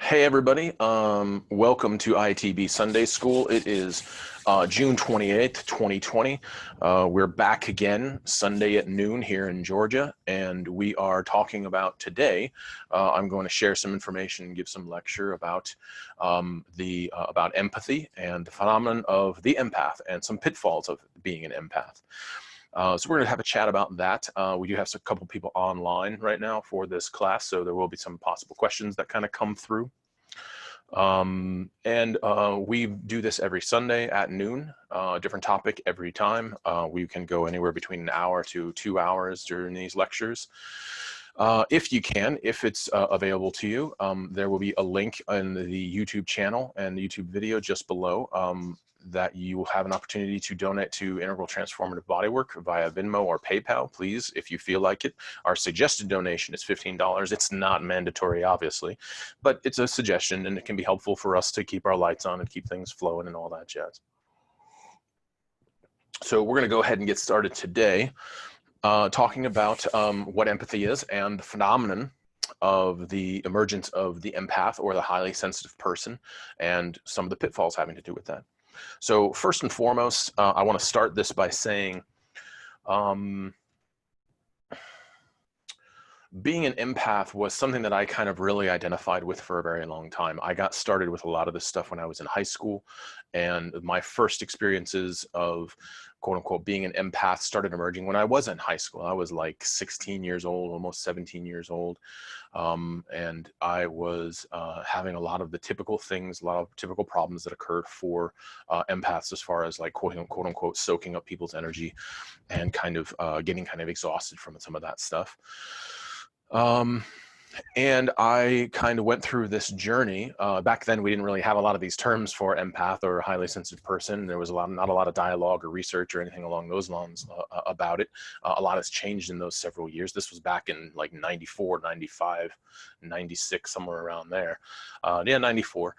Hey everybody, welcome to ITB Sunday School. It is June 28th, 2020. We're back again Sunday at noon here in Georgia, and we are talking about today. I'm going to share some information and give some lecture about about empathy and the phenomenon of the empath and some pitfalls of being an empath. So we're going to have a chat about that. We do have a couple people online right now for this class, so there will be some possible questions that kind of come through. We do this every Sunday at noon, different topic every time. We can go anywhere between an hour to 2 hours during these lectures. If you can, if it's available to you, there will be a link in the YouTube channel and the YouTube video just below that you will have an opportunity to donate to Integral Transformative Bodywork via Venmo or PayPal, please, if you feel like it. Our suggested donation is $15. It's not mandatory, obviously, but it's a suggestion and it can be helpful for us to keep our lights on and keep things flowing and all that jazz. So we're going to go ahead and get started today talking about what empathy is and the phenomenon of the emergence of the empath or the highly sensitive person and some of the pitfalls having to do with that. So first and foremost, I want to start this by saying being an empath was something that I kind of really identified with for a very long time. I got started with a lot of this stuff when I was in high school, and my first experiences of quote unquote being an empath started emerging when I was in high school. I was like 16 years old, almost 17 years old. And I was having a lot of the typical things, a lot of typical problems that occurred for empaths as far as like quote unquote soaking up people's energy and kind of getting kind of exhausted from some of that stuff. And I kind of went through this journey. Back then, we didn't really have a lot of these terms for empath or highly sensitive person. There was not a lot of dialogue or research or anything along those lines about it. A lot has changed in those several years. This was back in like 94, 95, 96, somewhere around there. Yeah, 94.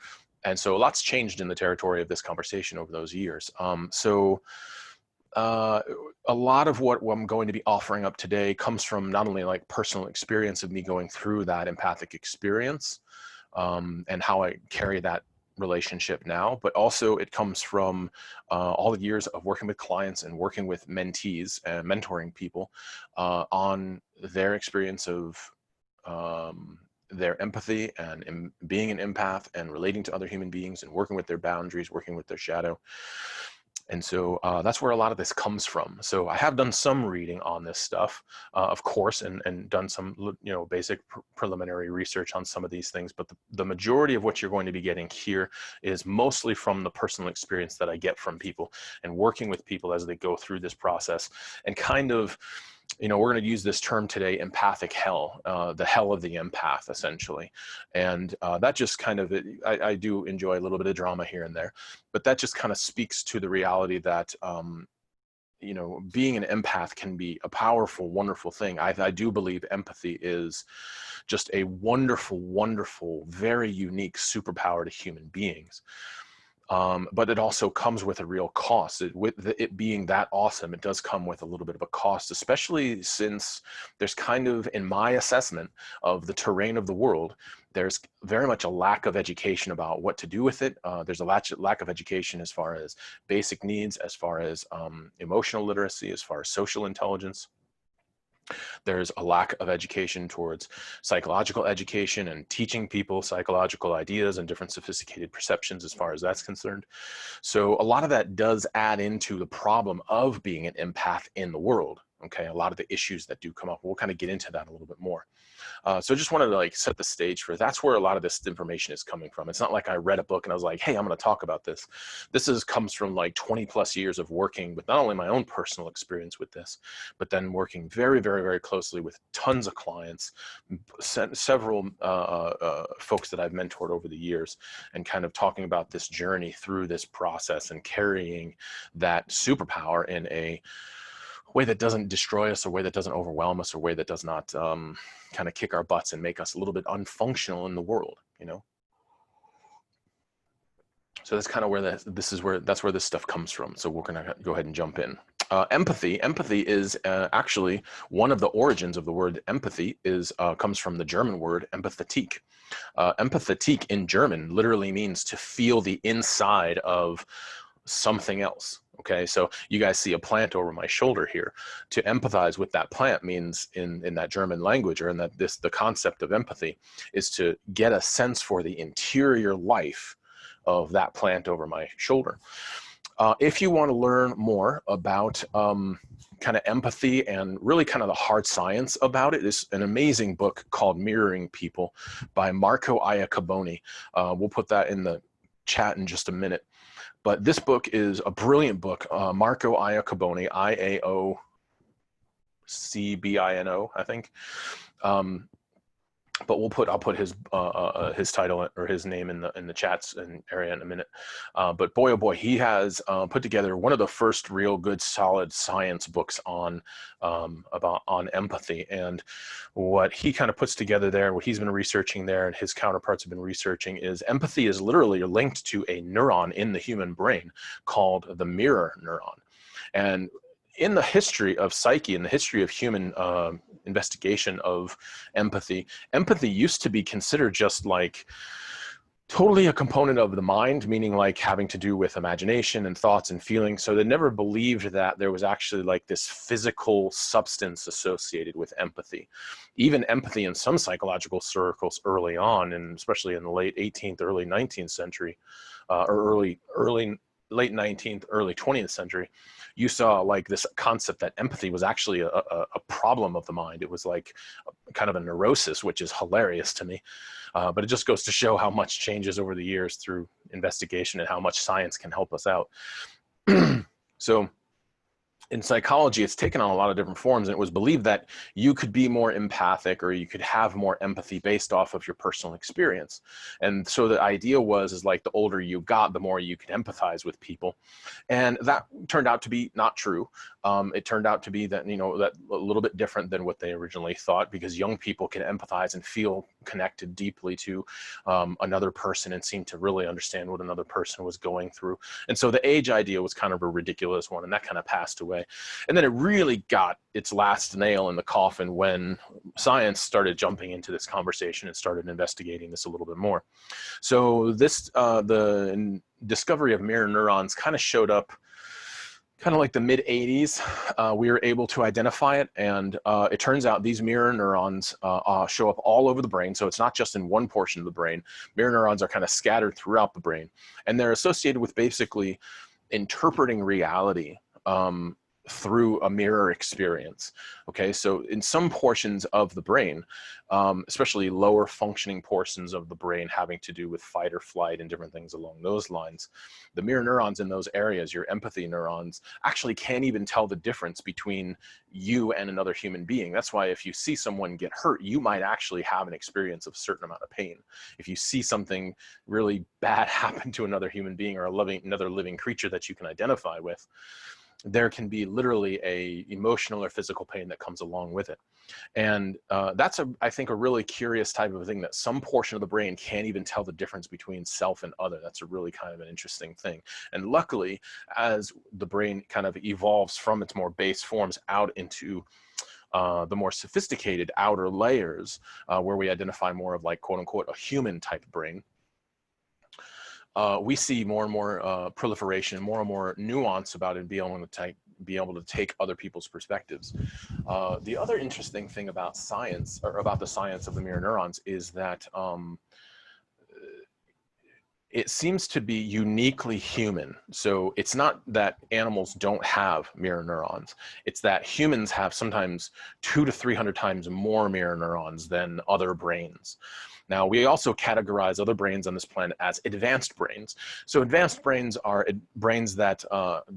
And so a lot's changed in the territory of this conversation over those years. A lot of what I'm going to be offering up today comes from not only like personal experience of me going through that empathic experience and how I carry that relationship now, but also it comes from all the years of working with clients and working with mentees and mentoring people on their experience of their empathy and being an empath and relating to other human beings and working with their boundaries, working with their shadow. And so that's where a lot of this comes from. So I have done some reading on this stuff, of course, and done some, basic preliminary research on some of these things. But the majority of what you're going to be getting here is mostly from the personal experience that I get from people and working with people as they go through this process and kind of, we're going to use this term today, empathic hell, the hell of the empath, essentially. And that just kind of, I do enjoy a little bit of drama here and there, but that just kind of speaks to the reality that, being an empath can be a powerful, wonderful thing. I do believe empathy is just a wonderful, wonderful, very unique superpower to human beings. But it also comes with a real cost. With it being that awesome, it does come with a little bit of a cost, especially since there's kind of, in my assessment of the terrain of the world, there's very much a lack of education about what to do with it. There's a lack of education as far as basic needs, as far as emotional literacy, as far as social intelligence. There's a lack of education towards psychological education and teaching people psychological ideas and different sophisticated perceptions as far as that's concerned. So a lot of that does add into the problem of being an empath in the world. Okay, a lot of the issues that do come up, we'll kind of get into that a little bit more. So just wanted to like set the stage for that's where a lot of this information is coming from. It's not like I read a book and I was like, hey, I'm going to talk about this. This comes from like 20 plus years of working with not only my own personal experience with this, but then working very, very, very closely with tons of clients, several folks that I've mentored over the years, and kind of talking about this journey through this process and carrying that superpower in a way that doesn't destroy us, or way that doesn't overwhelm us, or way that does not kind of kick our butts and make us a little bit unfunctional in the world, So that's kind of where that's where this stuff comes from. So we're gonna go ahead and jump in. Empathy is actually one of the origins of the word empathy comes from the German word empathetik. Empathetik in German literally means to feel the inside of something else. Okay, so you guys see a plant over my shoulder here. To empathize with that plant means in that German language, or in that the concept of empathy is to get a sense for the interior life of that plant over my shoulder. If you want to learn more about kind of empathy and really kind of the hard science about it, is an amazing book called Mirroring People by Marco Iocaboni. We'll put that in the chat in just a minute. But this book is a brilliant book. Marco Iocaboni, Iacobino, I think. But I'll put his title or his name in the chats area in a minute. But boy, oh boy, he has put together one of the first real good solid science books on empathy. And what he kind of puts together there, what he's been researching there, and his counterparts have been researching, is empathy is literally linked to a neuron in the human brain called the mirror neuron. And in the history of psyche, in the history of human investigation of empathy, empathy used to be considered just like totally a component of the mind, meaning like having to do with imagination and thoughts and feelings. So they never believed that there was actually like this physical substance associated with empathy. Even empathy in some psychological circles early on, and especially in the late 18th, early 19th century, or late 19th, early 20th century, you saw like this concept that empathy was actually a problem of the mind. It was like kind of a neurosis, which is hilarious to me. But it just goes to show how much changes over the years through investigation and how much science can help us out. So in psychology, it's taken on a lot of different forms, and it was believed that you could be more empathic, or you could have more empathy based off of your personal experience. And so the idea is like the older you got, the more you could empathize with people. And that turned out to be not true. It turned out to be that, that a little bit different than what they originally thought, because young people can empathize and feel connected deeply to another person and seem to really understand what another person was going through. And so the age idea was kind of a ridiculous one, and that kind of passed away. And then it really got its last nail in the coffin when science started jumping into this conversation and started investigating this a little bit more. So this, the discovery of mirror neurons kind of showed up kind of like the mid 80s. We were able to identify it, and it turns out these mirror neurons show up all over the brain. So it's not just in one portion of the brain. Mirror neurons are kind of scattered throughout the brain, and they're associated with basically interpreting reality through a mirror experience. Okay, so in some portions of the brain, especially lower functioning portions of the brain having to do with fight or flight and different things along those lines, the mirror neurons in those areas, your empathy neurons, actually can't even tell the difference between you and another human being. That's why if you see someone get hurt, you might actually have an experience of a certain amount of pain. If you see something really bad happen to another human being, or another living creature that you can identify with, there can be literally a emotional or physical pain that comes along with it. And that's, I think, a really curious type of thing, that some portion of the brain can't even tell the difference between self and other. That's a really kind of an interesting thing. And luckily, as the brain kind of evolves from its more base forms out into the more sophisticated outer layers, where we identify more of like, quote unquote, a human type brain, we see more and more proliferation, more and more nuance about it, and be able to take other people's perspectives. The other interesting thing about science, or about the science of the mirror neurons, is that it seems to be uniquely human. So it's not that animals don't have mirror neurons. It's that humans have sometimes 200 to 300 times more mirror neurons than other brains. Now, we also categorize other brains on this planet as advanced brains. So advanced brains are brains that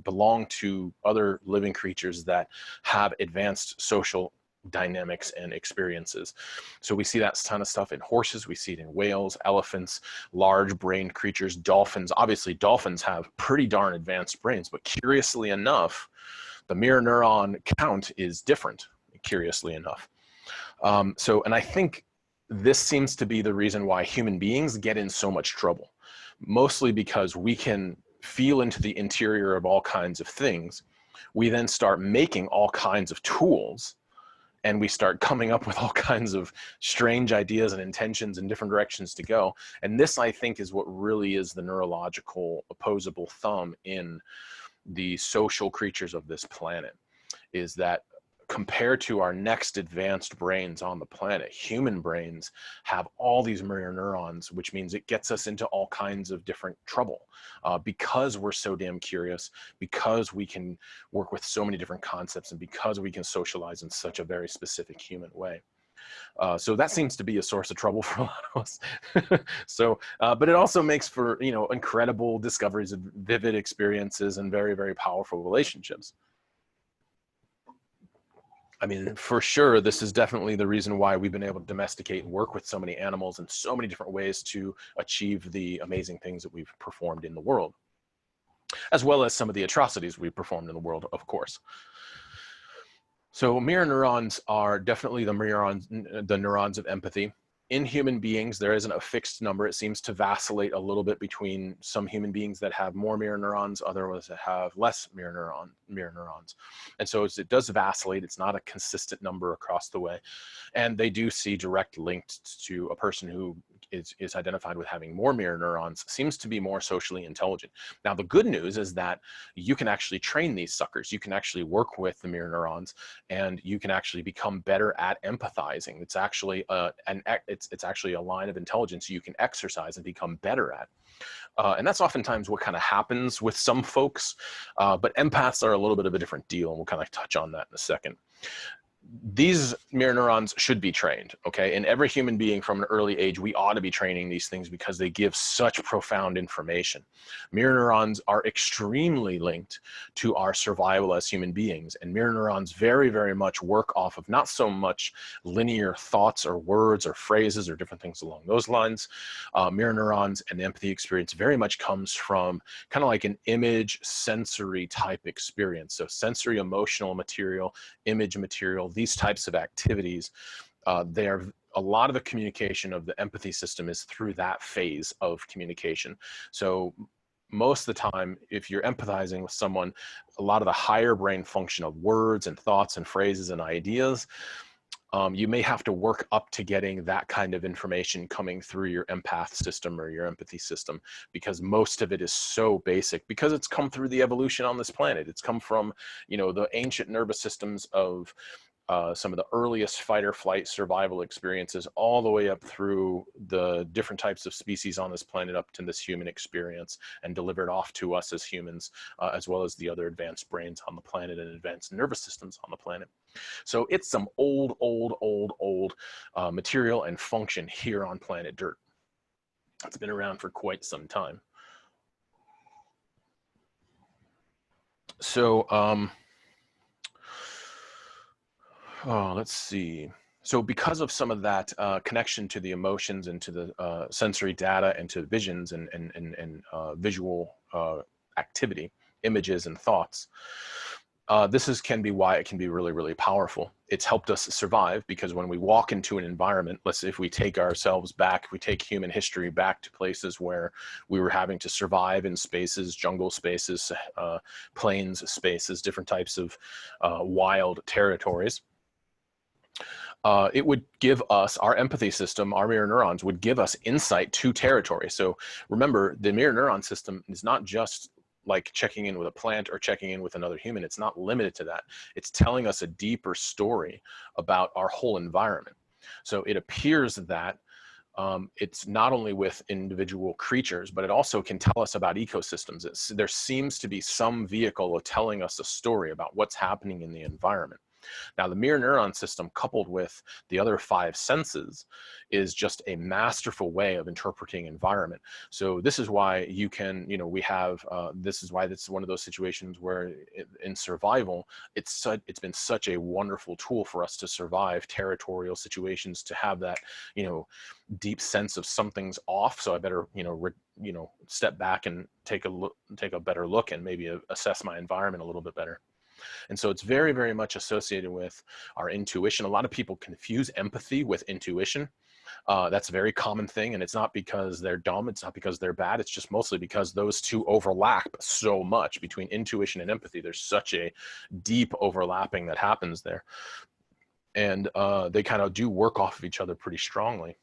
belong to other living creatures that have advanced social dynamics and experiences. So we see that kind of stuff in horses, we see it in whales, elephants, large brained creatures, dolphins. Obviously, dolphins have pretty darn advanced brains, but curiously enough, the mirror neuron count is different, curiously enough. And I think this seems to be the reason why human beings get in so much trouble, mostly because we can feel into the interior of all kinds of things, We then start making all kinds of tools, and we start coming up with all kinds of strange ideas and intentions and different directions to go. And this, I think, is what really is the neurological opposable thumb in the social creatures of this planet, is that compared to our next advanced brains on the planet, human brains have all these mirror neurons, which means it gets us into all kinds of different trouble because we're so damn curious, because we can work with so many different concepts, and because we can socialize in such a very specific human way. So that seems to be a source of trouble for a lot of us. So, but it also makes for, you know, incredible discoveries of vivid experiences and very, very powerful relationships. I mean, for sure, this is definitely the reason why we've been able to domesticate and work with so many animals in so many different ways to achieve the amazing things that we've performed in the world, as well as some of the atrocities we've performed in the world, of course. So mirror neurons are definitely the neurons of empathy. In human beings, there isn't a fixed number. It seems to vacillate a little bit between some human beings that have more mirror neurons, others that have less mirror neurons. And so it does vacillate. It's not a consistent number across the way. And they do see direct linked to a person who is identified with having more mirror neurons seems to be more socially intelligent. Now, the good news is that you can actually train these suckers. You can actually work with the mirror neurons, and you can actually become better at empathizing. It's actually it's actually a line of intelligence you can exercise and become better at. And that's oftentimes what kind of happens with some folks, but empaths are a little bit of a different deal, and we'll kind of touch on that in a second. These mirror neurons should be trained, okay? In every human being from an early age, we ought to be training these things because they give such profound information. Mirror neurons are extremely linked to our survival as human beings, and mirror neurons very, very much work off of not so much linear thoughts or words or phrases or different things along those lines. Mirror neurons and the empathy experience very much comes from kind of like an image sensory type experience. So sensory emotional material, image material, these types of activities, they are a lot of the communication of the empathy system is through that phase of communication. So most of the time, if you're empathizing with someone, a lot of the higher brain function of words and thoughts and phrases and ideas, you may have to work up to getting that kind of information coming through your empath system or your empathy system, because most of it is so basic, because it's come through the evolution on this planet. It's come from, you know, the ancient nervous systems of some of the earliest fight or flight survival experiences, all the way up through the different types of species on this planet up to this human experience, and delivered off to us as humans, as well as the other advanced brains on the planet and advanced nervous systems on the planet. So it's some old material and function here on planet Dirt. It's been around for quite some time. So, let's see. So because of some of that connection to the emotions and to the sensory data and to visions and visual activity, images and thoughts, this can be why it can be really, really powerful. It's helped us survive, because when we walk into an environment, let's say if we take ourselves back, if we take human history back to places where we were having to survive in spaces, jungle spaces, plains spaces, different types of wild territories, it would give us, our empathy system, our mirror neurons would give us insight to territory. So remember, the mirror neuron system is not just like checking in with a plant or checking in with another human. It's not limited to that. It's telling us a deeper story about our whole environment. So it appears that it's not only with individual creatures, but it also can tell us about ecosystems. There seems to be some vehicle of telling us a story about what's happening in the environment. Now, the mirror neuron system, coupled with the other 5 senses, is just a masterful way of interpreting environment. So this is why you can, you know, we have, this is why it's one of those situations where in survival, it's been such a wonderful tool for us to survive territorial situations, to have that, you know, deep sense of something's off. So I better, you know, step back and take a better look and maybe assess my environment a little bit better. And so it's very, very much associated with our intuition. A lot of people confuse empathy with intuition. That's a very common thing, and it's not because they're dumb, it's not because they're bad, it's just mostly because those two overlap so much between intuition and empathy. There's such a deep overlapping that happens there. And they kind of do work off of each other pretty strongly.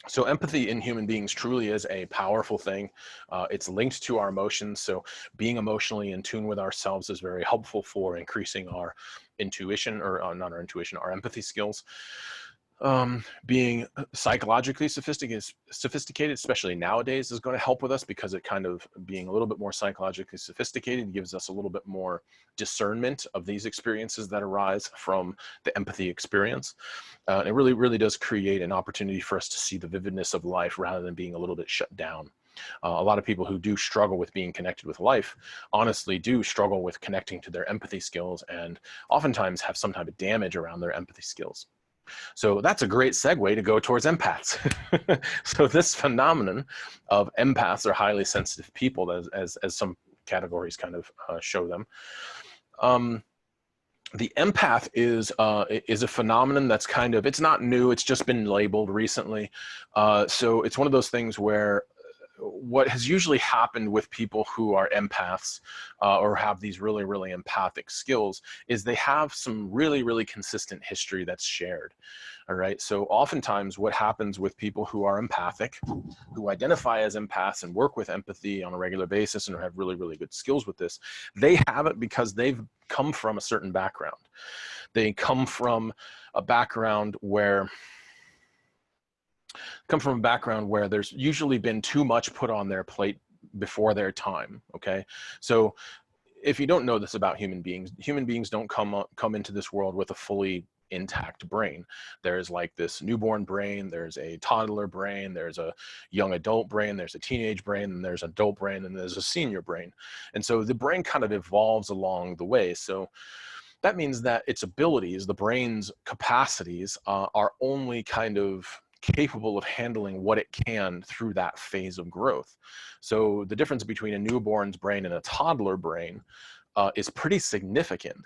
So empathy in human beings truly is a powerful thing. It's linked to our emotions. So being emotionally in tune with ourselves is very helpful for increasing our intuition, or not our intuition, our empathy skills. Being psychologically sophisticated, especially nowadays, is going to help with us, because it kind of being a little bit more psychologically sophisticated gives us a little bit more discernment of these experiences that arise from the empathy experience. It really, really does create an opportunity for us to see the vividness of life rather than being a little bit shut down. A lot of people who do struggle with being connected with life honestly do struggle with connecting to their empathy skills, and oftentimes have some type of damage around their empathy skills. So that's a great segue to go towards empaths. So this phenomenon of empaths, or highly sensitive people, as some categories kind of show them. The empath is a phenomenon that's kind of, it's not new, it's just been labeled recently. So it's one of those things where what has usually happened with people who are empaths or have these really, really empathic skills is they have some really, really consistent history that's shared. All right. So oftentimes what happens with people who are empathic, who identify as empaths and work with empathy on a regular basis and have really, really good skills with this, they have it because they've come from a certain background. They come from a background where there's usually been too much put on their plate before their time. Okay. So if you don't know this about human beings don't come into this world with a fully intact brain. There's like this newborn brain, there's a toddler brain, there's a young adult brain, there's a teenage brain, and there's an adult brain, and there's a senior brain. And so the brain kind of evolves along the way. So that means that its abilities, the brain's capacities, are only kind of capable of handling what it can through that phase of growth. So the difference between a newborn's brain and a toddler brain is pretty significant,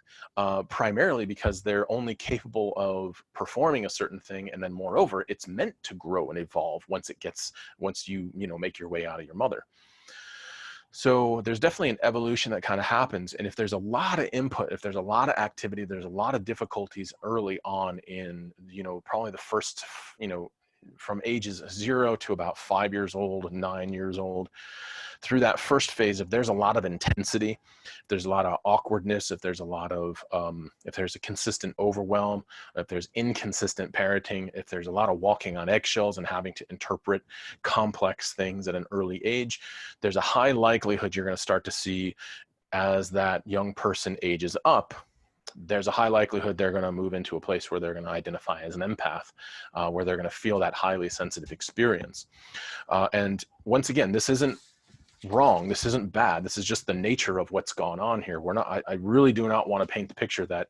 primarily because they're only capable of performing a certain thing, and then moreover, it's meant to grow and evolve once you make your way out of your mother. So there's definitely an evolution that kind of happens. And if there's a lot of input, if there's a lot of activity, there's a lot of difficulties early on in, probably the first, from ages 0 to about 5 years old, 9 years old, through that first phase, if there's a lot of intensity, if there's a lot of awkwardness, if there's a lot of, if there's a consistent overwhelm, if there's inconsistent parenting, if there's a lot of walking on eggshells and having to interpret complex things at an early age, there's a high likelihood you're going to start to see, as that young person ages up, there's a high likelihood they're going to move into a place where they're going to identify as an empath, where they're going to feel that highly sensitive experience. And once again, this isn't wrong. This isn't bad. This is just the nature of what's gone on here. I really do not want to paint the picture that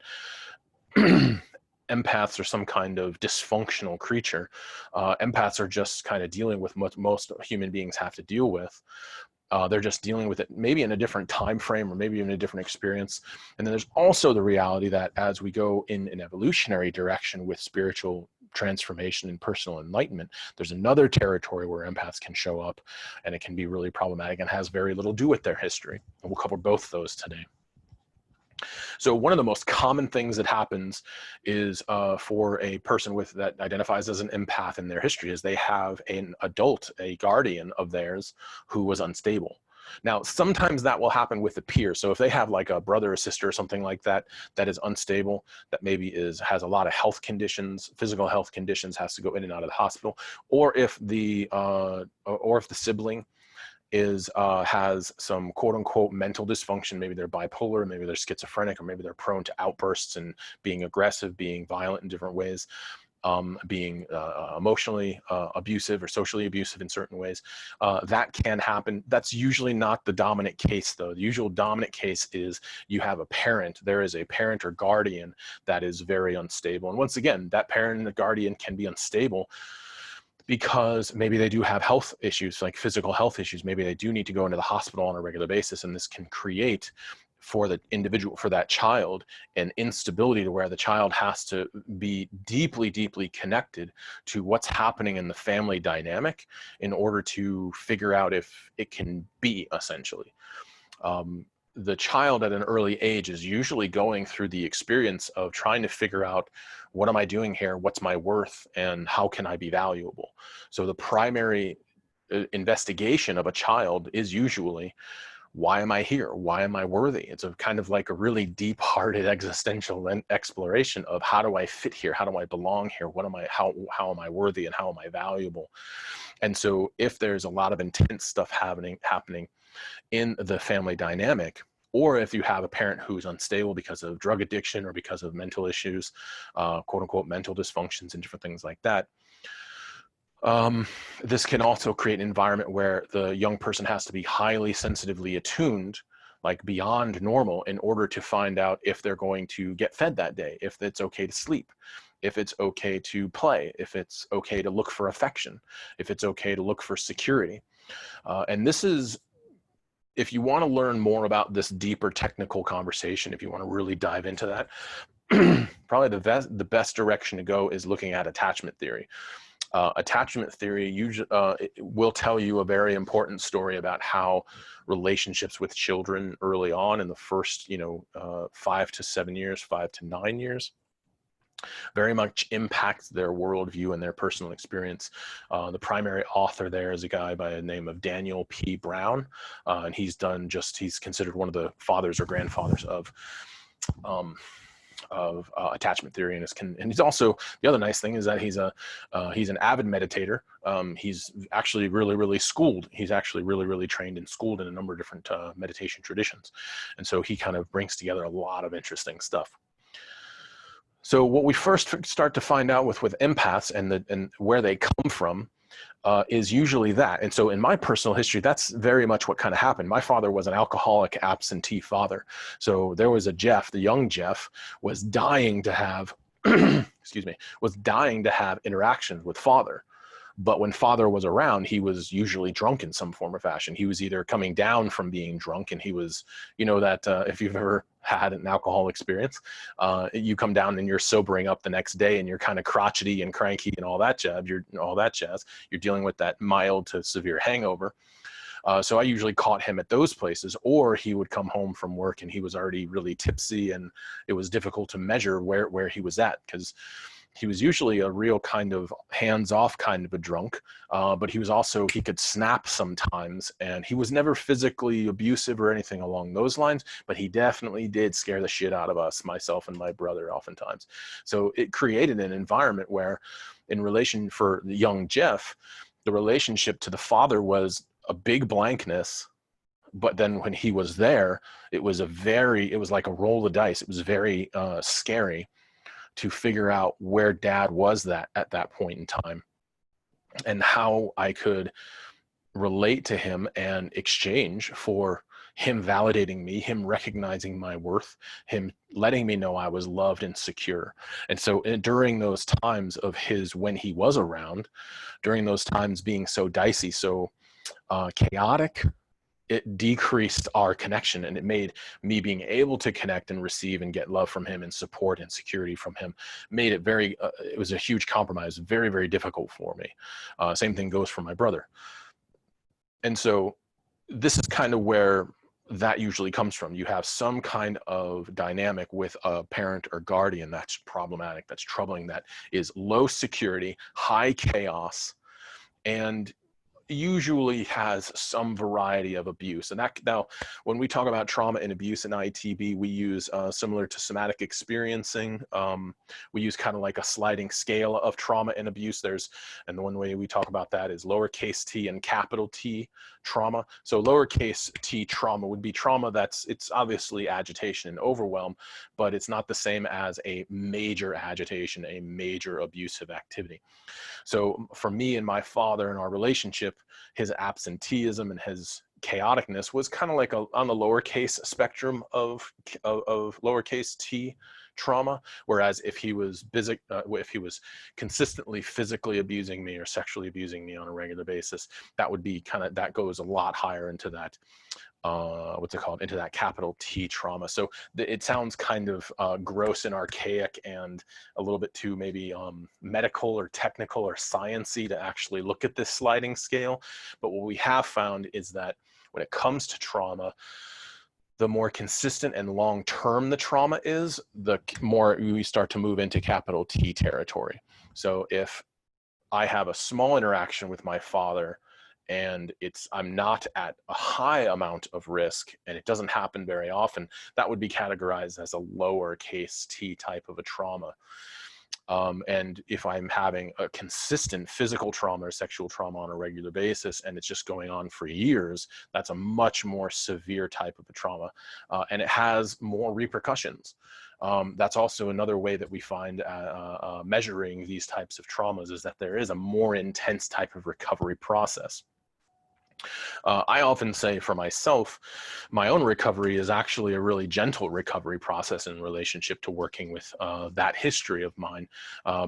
empaths are some kind of dysfunctional creature. Empaths are just kind of dealing with what most human beings have to deal with. They're just dealing with it maybe in a different time frame, or maybe in a different experience. And then there's also the reality that as we go in an evolutionary direction with spiritual transformation and personal enlightenment, there's another territory where empaths can show up, and it can be really problematic and has very little to do with their history. And we'll cover both those today. So one of the most common things that happens is for a person that identifies as an empath in their history is they have an adult, a guardian of theirs, who was unstable. Now, sometimes that will happen with a peer. So if they have like a brother or sister or something like that, that is unstable, that maybe has a lot of health conditions, physical health conditions, has to go in and out of the hospital, or if the sibling has some quote unquote mental dysfunction, maybe they're bipolar, maybe they're schizophrenic, or maybe they're prone to outbursts and being aggressive, being violent in different ways, being emotionally abusive or socially abusive in certain ways. That can happen. That's usually not the dominant case, though. The usual dominant case is you have a parent. There is a parent or guardian that is very unstable. And once again, that parent and the guardian can be unstable because maybe they do have health issues, like physical health issues. Maybe they do need to go into the hospital on a regular basis, and this can create for the individual, for that child, an instability to where the child has to be deeply, deeply connected to what's happening in the family dynamic in order to figure out if it can be, essentially. The child at an early age is usually going through the experience of trying to figure out, what am I doing here? What's my worth? And how can I be valuable? So the primary investigation of a child is usually, why am I here? Why am I worthy? It's a kind of like a really deep-hearted existential exploration of, how do I fit here? How do I belong here? What am I, how am I worthy, and how am I valuable? And so if there's a lot of intense stuff happening in the family dynamic, or if you have a parent who's unstable because of drug addiction or because of mental issues, quote unquote, mental dysfunctions and different things like that, this can also create an environment where the young person has to be highly sensitively attuned, like beyond normal, in order to find out if they're going to get fed that day, if it's okay to sleep, if it's okay to play, if it's okay to look for affection, if it's okay to look for security. And this is, if you want to learn more about this deeper technical conversation, if you want to really dive into that, probably the best direction to go is looking at attachment theory. Attachment theory usually will tell you a very important story about how relationships with children early on in the first, 5 to 7 years, 5 to 9 years, very much impacts their worldview and their personal experience. The primary author there is a guy by the name of Daniel P. Brown, and he's considered one of the fathers or grandfathers of attachment theory, and he's also, the other nice thing is that he's an avid meditator. He's actually really schooled. He's actually really trained and schooled in a number of different meditation traditions, and so he kind of brings together a lot of interesting stuff. So what we first start to find out with empaths and where they come from is usually that. And so in my personal history, that's very much what kind of happened. My father was an alcoholic, absentee father. So there was a Jeff, the young Jeff, was dying to have, excuse me, was dying to have interactions with father. But when father was around, he was usually drunk in some form or fashion. He was either coming down from being drunk, and he was, if you've ever had an alcohol experience, you come down and you're sobering up the next day and you're kind of crotchety and cranky and all that jazz. You're dealing with that mild to severe hangover. So I usually caught him at those places, or he would come home from work and he was already really tipsy, and it was difficult to measure where he was at, because he was usually a real kind of hands-off kind of a drunk, but he could snap sometimes, and he was never physically abusive or anything along those lines, but he definitely did scare the shit out of us, myself and my brother, oftentimes. So it created an environment where, in relation for the young Jeff, the relationship to the father was a big blankness. But then when he was there, it was like a roll of dice. It was very scary to figure out where dad was at that point in time, and how I could relate to him and exchange for him validating me, him recognizing my worth, him letting me know I was loved and secure. And so during those times of when he was around, during those times being so dicey, so chaotic, it decreased our connection, and it made me being able to connect and receive and get love from him and support and security from him, made it it was a huge compromise, very difficult for me. Same thing goes for my brother. And so this is kind of where that usually comes from. You have some kind of dynamic with a parent or guardian that's problematic, that's troubling, that is low security, high chaos, and usually has some variety of abuse. And that, now, when we talk about trauma and abuse in ITB, we use similar to somatic experiencing. We use kind of like a sliding scale of trauma and abuse. And the one way we talk about that is lowercase t and capital T trauma. So lowercase t trauma would be trauma it's obviously agitation and overwhelm, but it's not the same as a major agitation, a major abusive activity. So for me and my father in our relationship, his absenteeism and his chaoticness was kind of like on the lowercase spectrum of lowercase t trauma. Whereas if he was consistently physically abusing me or sexually abusing me on a regular basis, that would be that goes a lot higher into that, what's it called, into that capital T trauma. So it sounds kind of gross and archaic and a little bit too maybe medical or technical or sciencey to actually look at this sliding scale. But what we have found is that when it comes to trauma, the more consistent and long-term the trauma is, the more we start to move into capital T territory. So if I have a small interaction with my father and I'm not at a high amount of risk and it doesn't happen very often, that would be categorized as a lowercase t type of a trauma. And if I'm having a consistent physical trauma or sexual trauma on a regular basis and it's just going on for years, that's a much more severe type of a trauma, and it has more repercussions. That's also another way that we find measuring these types of traumas, is that there is a more intense type of recovery process. I often say for myself, my own recovery is actually a really gentle recovery process in relationship to working with that history of mine,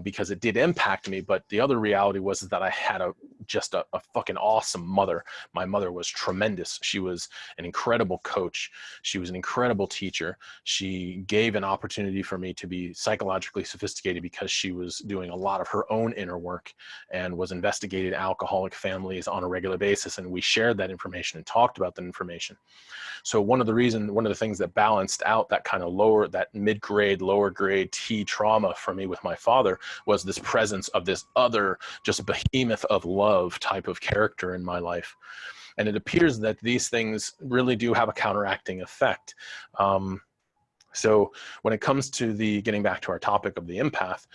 because it did impact me. But the other reality was that I had just a fucking awesome mother. My mother was tremendous. She was an incredible coach. She was an incredible teacher. She gave an opportunity for me to be psychologically sophisticated because she was doing a lot of her own inner work and was investigating alcoholic families on a regular basis. And we shared that information and talked about that information. So one of the things that balanced out that kind of that mid-grade, lower grade T trauma for me with my father was this presence of this other just behemoth of love type of character in my life. And it appears that these things really do have a counteracting effect. So when it comes to getting back to our topic of the empath,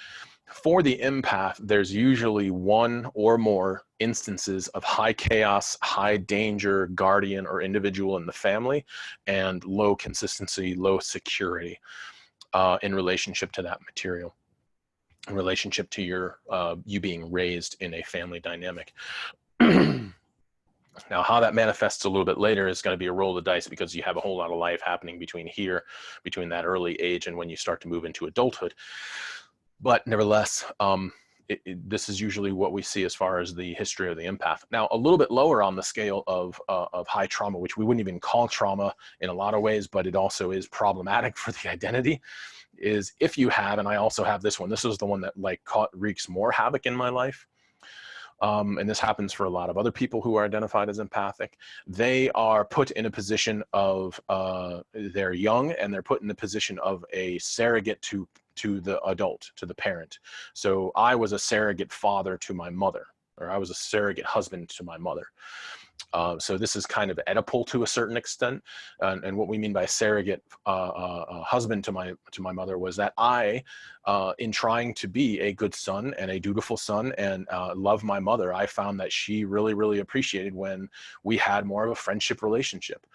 for the empath, there's usually one or more instances of high chaos, high danger, guardian or individual in the family, and low consistency, low security in relationship to that material, in relationship to you being raised in a family dynamic. Now, how that manifests a little bit later is going to be a roll of the dice, because you have a whole lot of life happening between that early age and when you start to move into adulthood. But nevertheless, this is usually what we see as far as the history of the empath. Now, a little bit lower on the scale of high trauma, which we wouldn't even call trauma in a lot of ways, but it also is problematic for the identity, is if you have, and I also have this one, this is the one that wreaks more havoc in my life. And this happens for a lot of other people who are identified as empathic. They are put in a position of, they're young and they're put in the position of a surrogate to the adult, to the parent. So I was a surrogate father to my mother, or I was a surrogate husband to my mother. So this is kind of Oedipal to a certain extent. And what we mean by surrogate husband to my mother was that I, in trying to be a good son and a dutiful son and love my mother, I found that she really, really appreciated when we had more of a friendship relationship.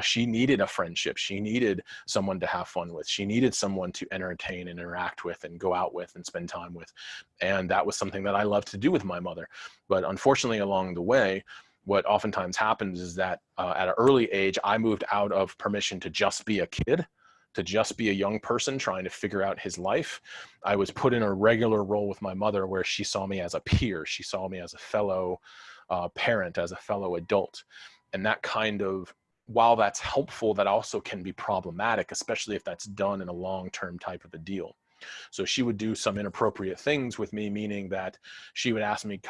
She needed a friendship. She needed someone to have fun with. She needed someone to entertain and interact with and go out with and spend time with. And that was something that I loved to do with my mother. But unfortunately, along the way, what oftentimes happens is that at an early age, I moved out of permission to just be a kid, to just be a young person trying to figure out his life. I was put in a regular role with my mother where she saw me as a peer. She saw me as a fellow parent, as a fellow adult. And that kind of, while that's helpful, that also can be problematic, especially if that's done in a long-term type of a deal. So she would do some inappropriate things with me, meaning that she would ask me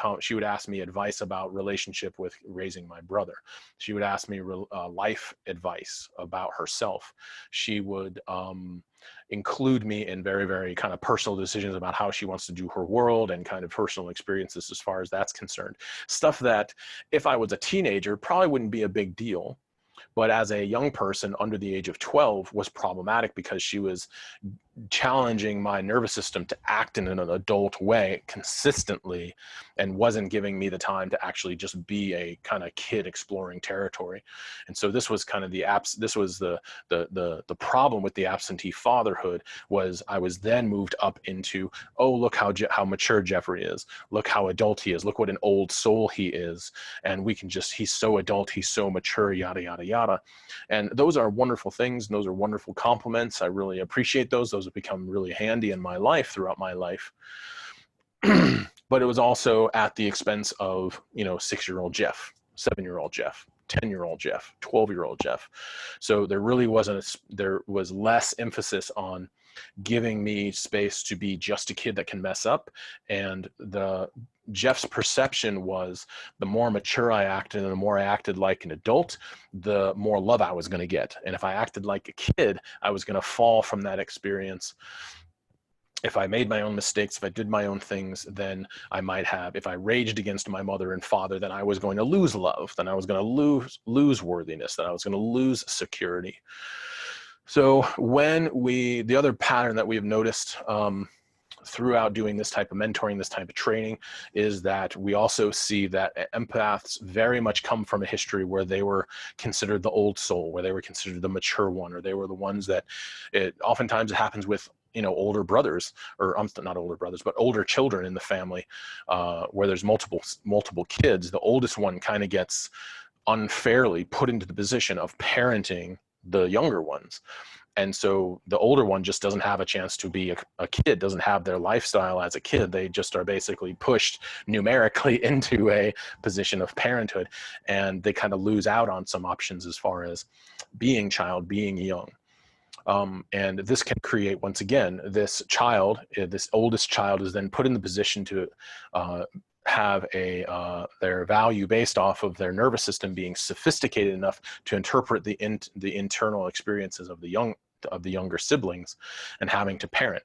advice about relationship with raising my brother. She would ask me life advice about herself. She would include me in very, very kind of personal decisions about how she wants to do her world and kind of personal experiences as far as that's concerned. Stuff that if I was a teenager probably wouldn't be a big deal. But as a young person under the age of 12 was problematic, because she was challenging my nervous system to act in an adult way consistently and wasn't giving me the time to actually just be a kind of kid exploring territory. And so this was kind of the problem with the absentee fatherhood, was I was then moved up into, oh, look how mature Jeffrey is. Look how adult he is. Look what an old soul he is. And he's so adult, he's so mature, yada, yada, yada. And those are wonderful things. And those are wonderful compliments. I really appreciate those. Those those have become really handy in my life throughout my life. But it was also at the expense of, 6-year-old Jeff, 7-year-old Jeff, 10-year-old Jeff, 12-year-old Jeff. So there really there was less emphasis on giving me space to be just a kid that can mess up. And Jeff's perception was the more mature I acted and the more I acted like an adult, the more love I was going to get. And if I acted like a kid, I was going to fall from that experience. If I made my own mistakes, if I did my own things, then I might have, if I raged against my mother and father, then I was going to lose love, then I was going to lose worthiness, then I was going to lose security. So the other pattern that we've noticed throughout doing this type of mentoring, this type of training, is that we also see that empaths very much come from a history where they were considered the old soul, where they were considered the mature one, or they were the ones that oftentimes it happens with, older brothers, or not older brothers, but older children in the family, where there's multiple kids. The oldest one kind of gets unfairly put into the position of parenting the younger ones. And so the older one just doesn't have a chance to be a kid, doesn't have their lifestyle as a kid. They just are basically pushed numerically into a position of parenthood, and they kind of lose out on some options as far as being young. And this can create, once again, this oldest child is then put in the position to have their value based off of their nervous system being sophisticated enough to interpret the internal experiences of the younger siblings, and having to parent.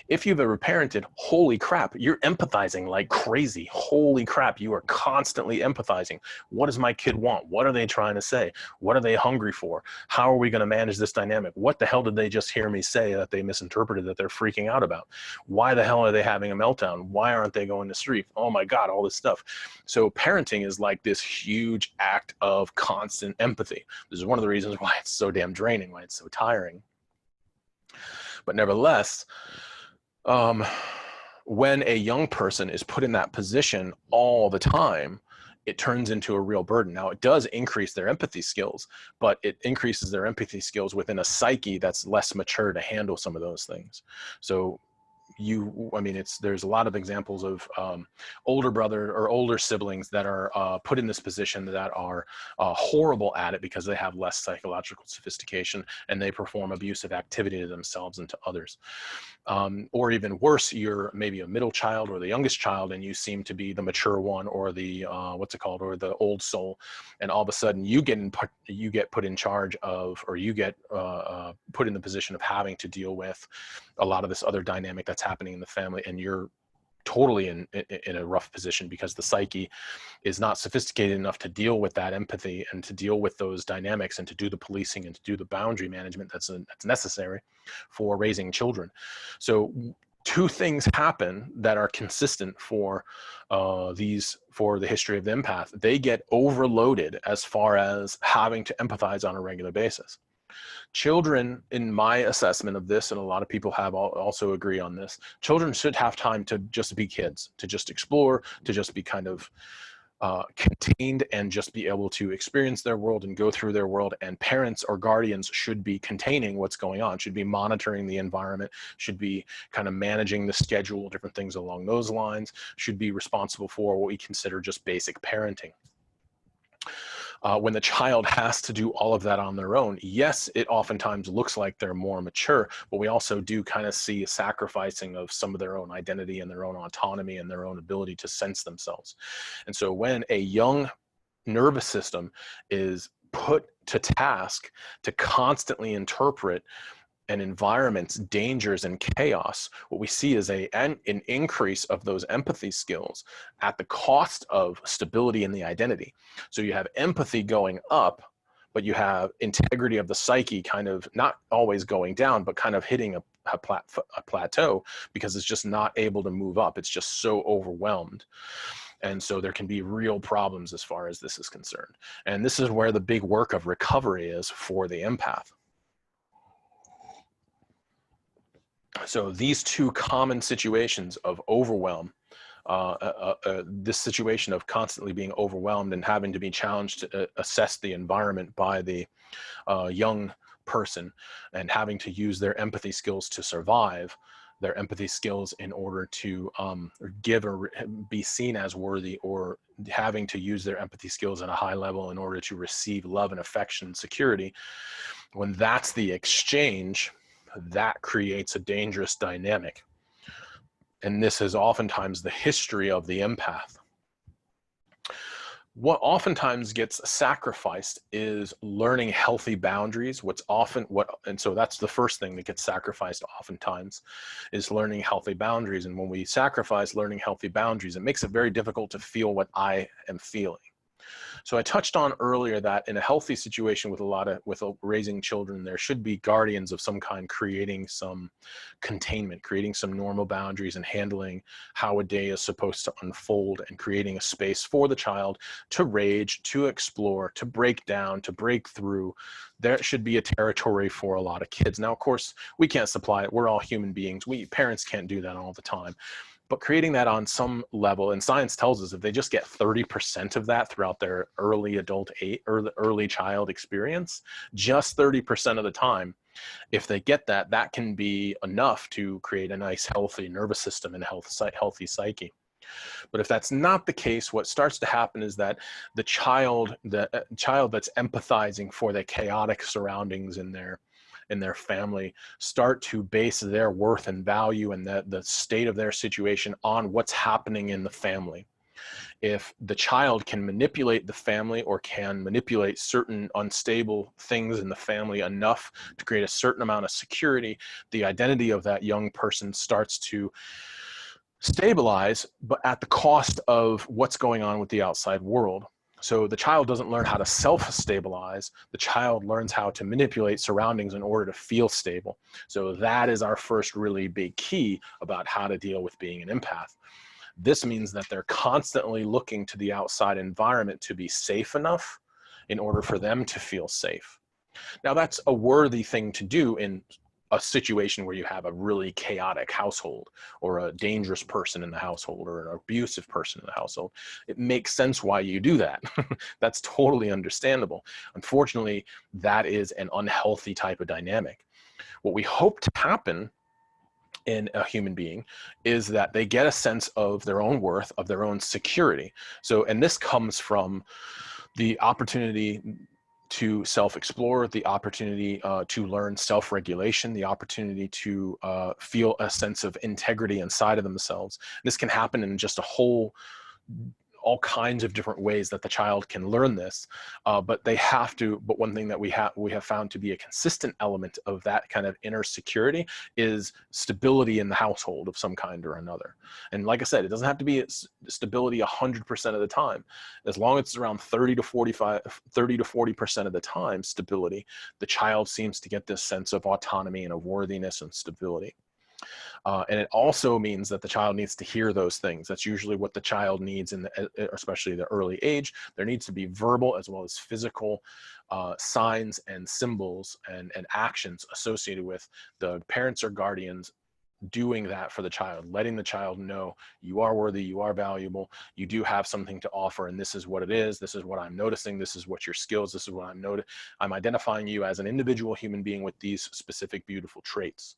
If you've ever parented, holy crap, you're empathizing like crazy. Holy crap, you are constantly empathizing. What does my kid want? What are they trying to say? What are they hungry for? How are we going to manage this dynamic? What the hell did they just hear me say that they misinterpreted, that they're freaking out about? Why the hell are they having a meltdown? Why aren't they going to sleep? Oh my God, all this stuff. So parenting is like this huge act of constant empathy. This is one of the reasons why it's so damn draining, why it's so tiring. But nevertheless, when a young person is put in that position all the time, it turns into a real burden. Now, it does increase their empathy skills, but it increases their empathy skills within a psyche that's less mature to handle some of those things. So there's a lot of examples of older brother or older siblings that are put in this position that are horrible at it because they have less psychological sophistication, and they perform abusive activity to themselves and to others. Or even worse, you're maybe a middle child or the youngest child, and you seem to be the mature one, or the or the old soul, and all of a sudden you get put in charge of, or you get put in the position of having to deal with a lot of this other dynamic that's happening in the family, and you're totally in a rough position because the psyche is not sophisticated enough to deal with that empathy and to deal with those dynamics and to do the policing and to do the boundary management that's necessary for raising children. So two things happen that are consistent for the history of the empath. They get overloaded as far as having to empathize on a regular basis. Children, in my assessment of this, and a lot of people have also agree on this, children should have time to just be kids, to just explore, to just be kind of contained and just be able to experience their world and go through their world. And parents or guardians should be containing what's going on, should be monitoring the environment, should be kind of managing the schedule, different things along those lines, should be responsible for what we consider just basic parenting. When the child has to do all of that on their own, yes, it oftentimes looks like they're more mature, but we also do kind of see a sacrificing of some of their own identity and their own autonomy and their own ability to sense themselves. And so when a young nervous system is put to task to constantly interpret an environment's dangers and chaos, what we see is an increase of those empathy skills at the cost of stability in the identity. So you have empathy going up, but you have integrity of the psyche kind of not always going down, but kind of hitting a plateau because it's just not able to move up. It's just so overwhelmed. And so there can be real problems as far as this is concerned. And this is where the big work of recovery is for the empath. So these two common situations of overwhelm, this situation of constantly being overwhelmed and having to be challenged to assess the environment by the young person and having to use their empathy skills to survive, their empathy skills in order to give or be seen as worthy, or having to use their empathy skills at a high level in order to receive love and affection and security. When that's the exchange, that creates a dangerous dynamic. And this is oftentimes the history of the empath. What oftentimes gets sacrificed is learning healthy boundaries. And so that's the first thing that gets sacrificed oftentimes, is learning healthy boundaries. And when we sacrifice learning healthy boundaries, it makes it very difficult to feel what I am feeling. So I touched on earlier that in a healthy situation with raising children, there should be guardians of some kind, creating some containment, creating some normal boundaries, and handling how a day is supposed to unfold, and creating a space for the child to rage, to explore, to break down, to break through. There should be a territory for a lot of kids. Now, of course, we can't supply it. We're all human beings. Parents can't do that all the time. But creating that on some level, and science tells us if they just get 30% of that throughout their early adult or the early child experience, just 30% of the time, if they get that, that can be enough to create a nice, healthy nervous system and a healthy psyche. But if that's not the case, what starts to happen is that the child that's empathizing for the chaotic surroundings in their family start to base their worth and value and the state of their situation on what's happening in the family. If the child can manipulate the family, or can manipulate certain unstable things in the family enough to create a certain amount of security, the identity of that young person starts to stabilize, but at the cost of what's going on with the outside world. So the child doesn't learn how to self-stabilize. The child learns how to manipulate surroundings in order to feel stable. So that is our first really big key about how to deal with being an empath. This means that they're constantly looking to the outside environment to be safe enough in order for them to feel safe. Now, that's a worthy thing to do in a situation where you have a really chaotic household, or a dangerous person in the household, or an abusive person in the household. It makes sense why you do that. That's totally understandable. Unfortunately, that is an unhealthy type of dynamic. What we hope to happen in a human being is that they get a sense of their own worth, of their own security. So, and this comes from the opportunity to self-explore, the opportunity to learn self-regulation, the opportunity to feel a sense of integrity inside of themselves. This can happen in just all kinds of different ways that the child can learn this, but one thing that we have found to be a consistent element of that kind of inner security is stability in the household of some kind or another. And like I said, it doesn't have to be stability 100% of the time. As long as it's around 30 to 40% of the time stability, the child seems to get this sense of autonomy and of worthiness and stability. And it also means that the child needs to hear those things. That's usually what the child needs, especially the early age. There needs to be verbal as well as physical signs and symbols and actions associated with the parents or guardians doing that for the child, letting the child know you are worthy, you are valuable, you do have something to offer, and this is what it is, this is what I'm noticing, this is what your skills, this is what I'm identifying you as an individual human being with these specific beautiful traits.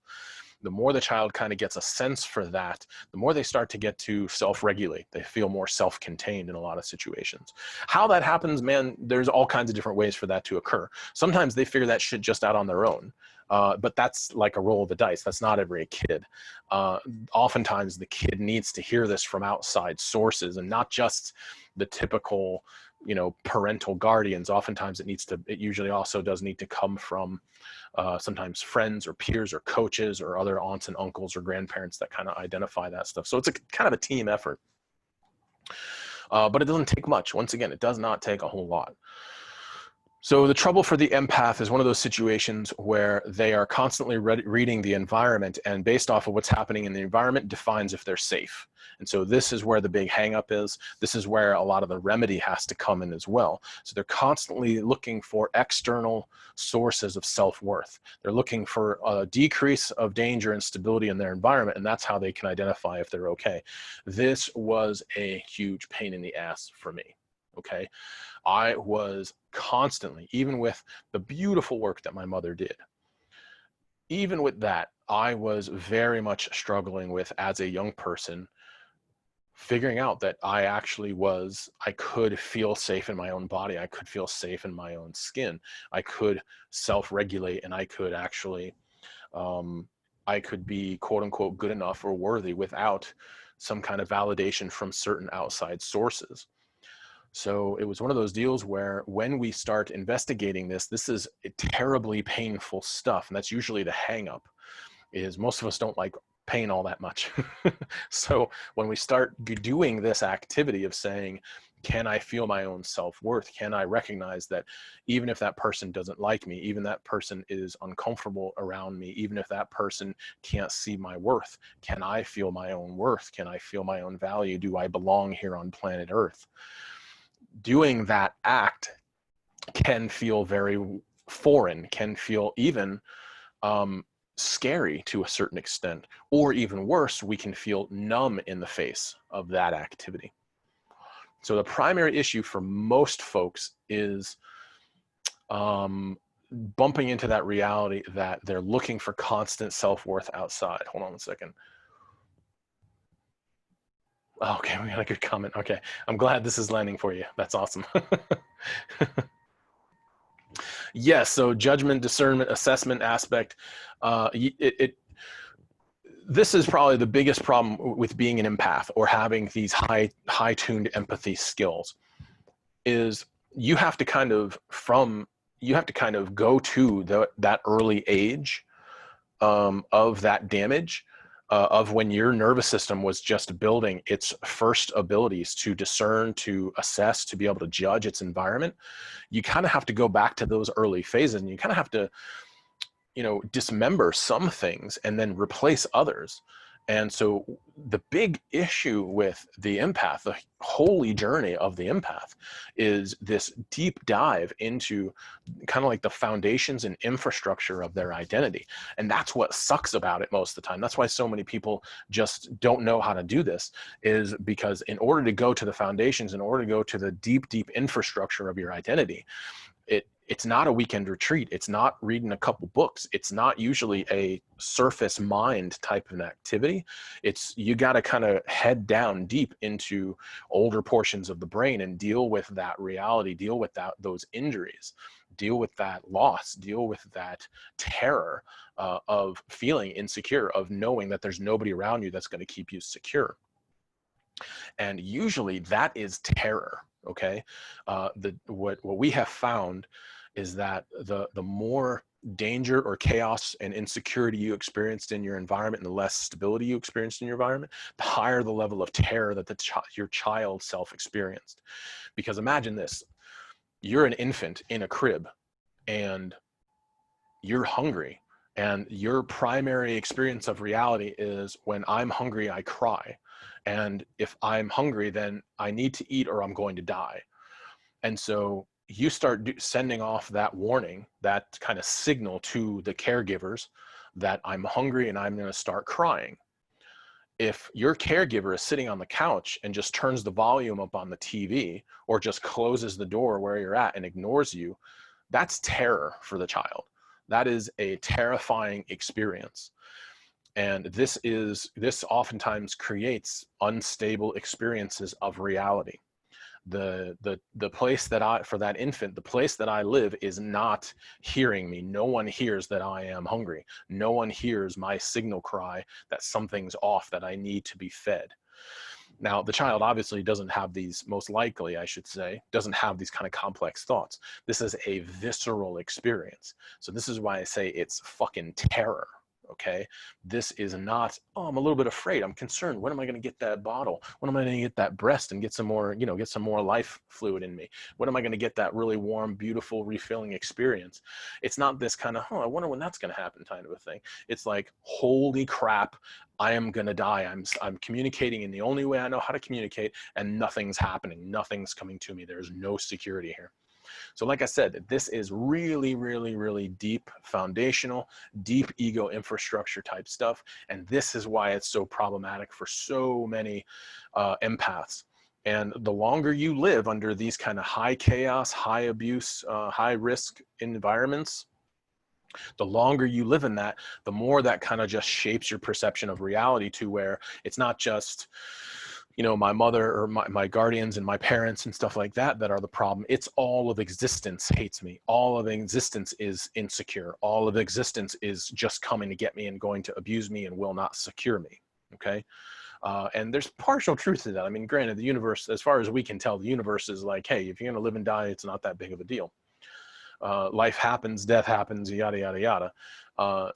The more the child kind of gets a sense for that, the more they start to get to self-regulate. They feel more self-contained in a lot of situations. How that happens, man, there's all kinds of different ways for that to occur. Sometimes they figure that shit just out on their own. But that's like a roll of the dice. That's not every kid. Oftentimes the kid needs to hear this from outside sources, and not just the typical, parental guardians. Oftentimes it usually also does need to come from sometimes friends or peers or coaches or other aunts and uncles or grandparents that kind of identify that stuff. So it's a kind of a team effort. But it doesn't take much. Once again, it does not take a whole lot. So the trouble for the empath is one of those situations where they are constantly reading the environment, and based off of what's happening in the environment defines if they're safe. And so this is where the big hang up is. This is where a lot of the remedy has to come in as well. So they're constantly looking for external sources of self-worth. They're looking for a decrease of danger and stability in their environment, and that's how they can identify if they're okay. This was a huge pain in the ass for me. Okay. I was constantly, even with the beautiful work that my mother did, even with that, I was very much struggling with, as a young person, figuring out that I could feel safe in my own body. I could feel safe in my own skin. I could self-regulate, and I could actually, um, I could be quote unquote good enough or worthy without some kind of validation from certain outside sources. So it was one of those deals where when we start investigating this, this is terribly painful stuff. And that's usually the hang up, is most of us don't like pain all that much. So when we start doing this activity of saying, can I feel my own self-worth? Can I recognize that even if that person doesn't like me, even that person is uncomfortable around me, even if that person can't see my worth, can I feel my own worth? Can I feel my own value? Do I belong here on planet Earth? Doing that act can feel very foreign, can feel even scary to a certain extent, or even worse, we can feel numb in the face of that activity. So the primary issue for most folks is bumping into that reality that they're looking for constant self-worth outside. Hold on a second. Okay, we got a good comment. Okay, I'm glad this is landing for you. That's awesome. Yes, so judgment, discernment, assessment aspect, this is probably the biggest problem with being an empath or having these high-tuned empathy skills, is you have to kind of go to that early age of that damage, of when your nervous system was just building its first abilities to discern, to assess, to be able to judge its environment. You kind of have to go back to those early phases, and you kind of have to, dismember some things and then replace others. And so the big issue with the empath, the holy journey of the empath, is this deep dive into kind of like the foundations and infrastructure of their identity. And that's what sucks about it most of the time. That's why so many people just don't know how to do this, is because in order to go to the foundations, in order to go to the deep, deep infrastructure of your identity, it's not a weekend retreat. It's not reading a couple books. It's not usually a surface mind type of an activity. You got to kind of head down deep into older portions of the brain and deal with that reality, deal with those injuries, deal with that loss, deal with that terror of feeling insecure, of knowing that there's nobody around you that's going to keep you secure. And usually that is terror. Okay. What we have found is that the more danger or chaos and insecurity you experienced in your environment, and the less stability you experienced in your environment, the higher the level of terror that your child self experienced. Because imagine this: you're an infant in a crib, and you're hungry, and your primary experience of reality is, when I'm hungry, I cry. And if I'm hungry, then I need to eat or I'm going to die. And so you start sending off that warning, that kind of signal to the caregivers that I'm hungry and I'm going to start crying. If your caregiver is sitting on the couch and just turns the volume up on the TV, or just closes the door where you're at and ignores you, that's terror for the child. That is a terrifying experience. And this oftentimes creates unstable experiences of reality. The place for that infant, the place that I live is not hearing me. No one hears that I am hungry. No one hears my signal cry that something's off, that I need to be fed. Now, the child obviously doesn't have these, most likely, I should say, doesn't have these kind of complex thoughts. This is a visceral experience. So this is why I say it's fucking terror. Okay, this is not, oh, I'm a little bit afraid, I'm concerned, when am I going to get that bottle, when am I going to get that breast and get some more, get some more life fluid in me, when am I going to get that really warm, beautiful, refilling experience? It's not this kind of, oh, I wonder when that's going to happen kind of a thing. It's like, holy crap, I am going to die. I'm communicating in the only way I know how to communicate, and nothing's happening, nothing's coming to me, there's no security here. So like I said, this is really, really, really deep foundational, deep ego infrastructure type stuff. And this is why it's so problematic for so many empaths. And the longer you live under these kind of high chaos, high abuse, high risk environments, the longer you live in that, the more that kind of just shapes your perception of reality, to where it's not just, you know, my mother or my guardians and my parents and stuff like that that are the problem. It's all of existence hates me. All of existence is insecure. All of existence is just coming to get me and going to abuse me and will not secure me. Okay. And there's partial truth to that. I mean, granted, the universe, as far as we can tell, the universe is like, hey, if you're going to live and die, it's not that big of a deal. Life happens, death happens, yada, yada, yada.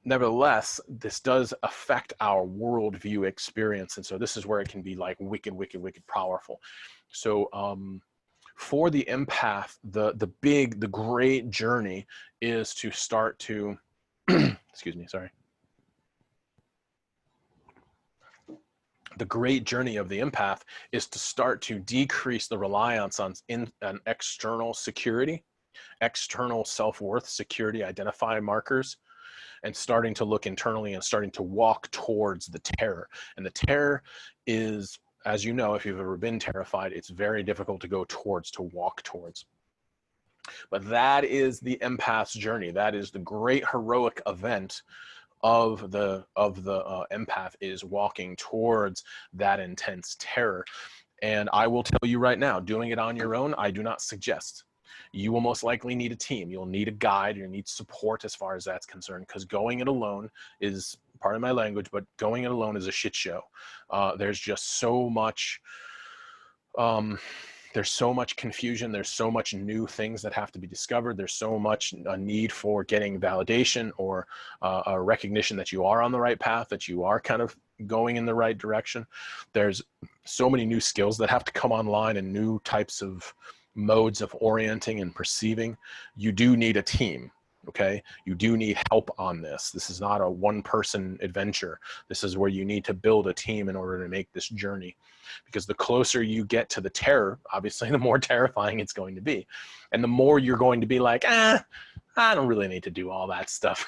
Nevertheless, this does affect our worldview experience. And so this is where it can be like wicked, wicked, wicked powerful. So for the empath, the great journey is to start to, excuse me, sorry. The great journey of the empath is to start to decrease the reliance on external security, external self-worth, security identifier markers, and starting to look internally and starting to walk towards the terror. And the terror is, as you know, if you've ever been terrified, it's very difficult to go towards, to walk towards. But that is the empath's journey. That is the great heroic event of the empath, is walking towards that intense terror. And I will tell you right now, doing it on your own, I do not suggest. You will most likely need a team. You'll need a guide. You'll need support as far as that's concerned, because going it alone is, part of my language, but going it alone is a shit show. There's just so much there's so much confusion. There's so much new things that have to be discovered. There's so much a need for getting validation or a recognition that you are on the right path, that you are kind of going in the right direction. There's so many new skills that have to come online and new types of modes of orienting and perceiving. You do need a team. Okay, you do need help on this. This is not a one-person adventure. This is where you need to build a team in order to make this journey, because the closer you get to the terror, obviously, the more terrifying it's going to be, and the more you're going to be like, I don't really need to do all that stuff.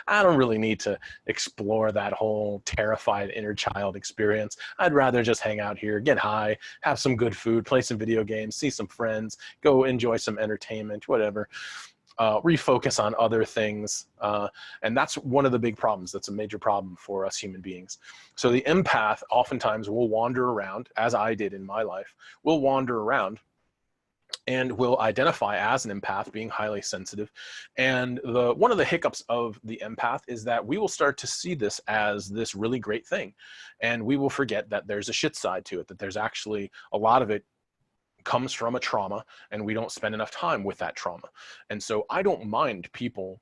I don't really need to explore that whole terrified inner child experience. I'd rather just hang out here, get high, have some good food, play some video games, see some friends, go enjoy some entertainment, whatever. Refocus on other things. And that's one of the big problems. That's a major problem for us human beings. So the empath oftentimes will wander around, as I did in my life, will wander around and will identify as an empath, being highly sensitive. And one of the hiccups of the empath is that we will start to see this as this really great thing. And we will forget that there's a shit side to it, that there's actually a lot of it comes from a trauma, and we don't spend enough time with that trauma. And so I don't mind people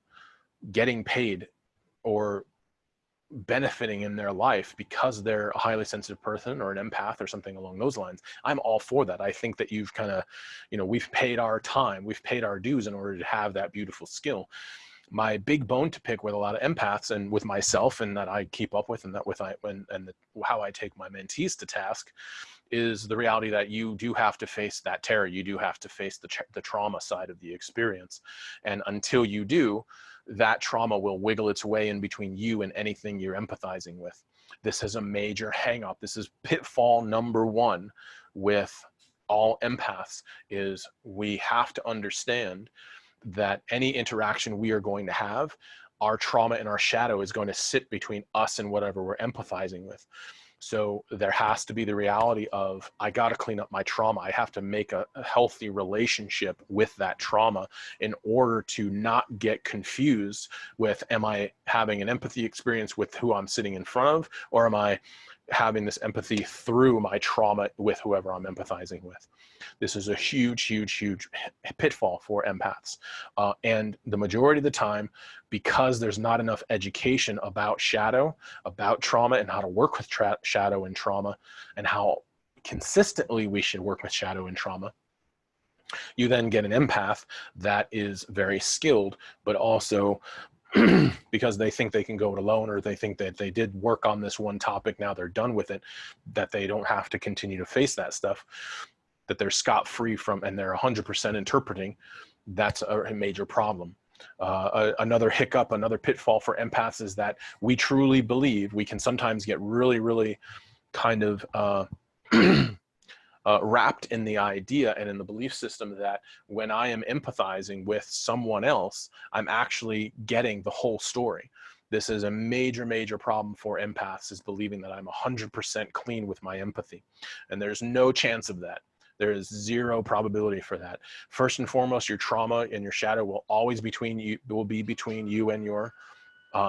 getting paid or benefiting in their life because they're a highly sensitive person or an empath or something along those lines. I'm all for that. I think that you've kind of, you know, we've paid our time, we've paid our dues in order to have that beautiful skill. My big bone to pick with a lot of empaths, and with myself, and that I keep up with, and that with how I take my mentees to task, is the reality that you do have to face that terror. You do have to face the trauma side of the experience. And until you do, that trauma will wiggle its way in between you and anything you're empathizing with. This is a major hang up. This is pitfall number one with all empaths, is we have to understand that any interaction we are going to have, our trauma and our shadow is going to sit between us and whatever we're empathizing with. So there has to be the reality of, I got to clean up my trauma. I have to make a healthy relationship with that trauma in order to not get confused with, am I having an empathy experience with who I'm sitting in front of, or am I having this empathy through my trauma with whoever I'm empathizing with? This is a huge, huge, huge pitfall for empaths. And the majority of the time, because there's not enough education about shadow, about trauma, and how to work with shadow and trauma, and how consistently we should work with shadow and trauma, you then get an empath that is very skilled, but also because they think they can go it alone, or they think that they did work on this one topic, now they're done with it, that they don't have to continue to face that stuff, that they're scot-free from, and they're 100% interpreting. That's a major problem. Another hiccup, another pitfall for empaths is that we truly believe we can sometimes get really, really kind of wrapped in the idea and in the belief system that when I am empathizing with someone else, I'm actually getting the whole story. This is a major, major problem for empaths, is believing that I'm 100% clean with my empathy. And there's no chance of that. There is zero probability for that. First and foremost, your trauma and your shadow will always be between you and your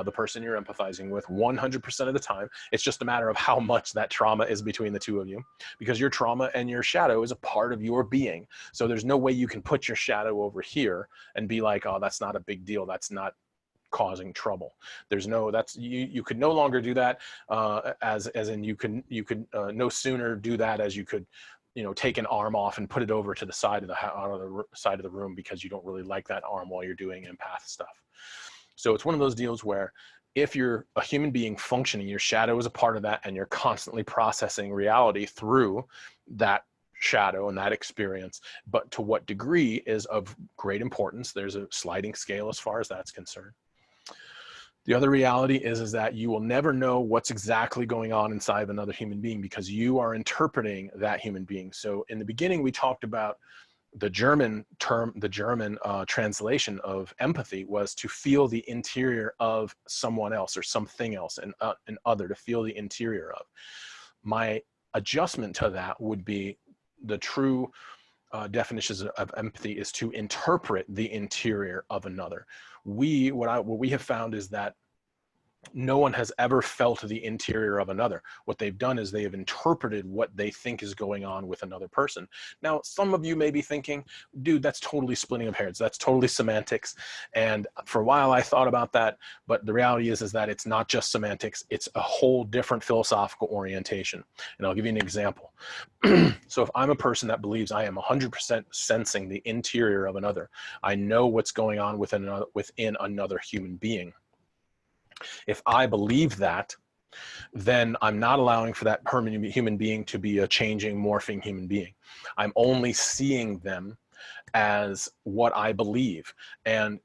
the person you're empathizing with 100% of the time. It's just a matter of how much that trauma is between the two of you, because your trauma and your shadow is a part of your being. So there's no way you can put your shadow over here and be like, oh, that's not a big deal, that's not causing trouble. There's no, that's, you could no longer do that, as in you could no sooner do that as you could, you know, take an arm off and put it over to the side of the side of the room because you don't really like that arm while you're doing empath stuff. So it's one of those deals where if you're a human being functioning, your shadow is a part of that, and you're constantly processing reality through that shadow and that experience. But to what degree is of great importance. There's a sliding scale as far as that's concerned. The other reality is that you will never know what's exactly going on inside of another human being because you are interpreting that human being. So in the beginning, we talked about the German term, the German translation of empathy was to feel the interior of someone else or something else, an other, to feel the interior of. My adjustment to that would be the true definitions of empathy is to interpret the interior of another. What we have found is that no one has ever felt the interior of another. What they've done is they have interpreted what they think is going on with another person. Now, some of you may be thinking, dude, that's totally splitting of hairs. That's totally semantics. And for a while I thought about that, but the reality is that it's not just semantics. It's a whole different philosophical orientation. And I'll give you an example. So if I'm a person that believes I am 100% sensing the interior of another, I know what's going on within another human being. If I believe that, then I'm not allowing for that permanent human being to be a changing, morphing human being. I'm only seeing them as what I believe. And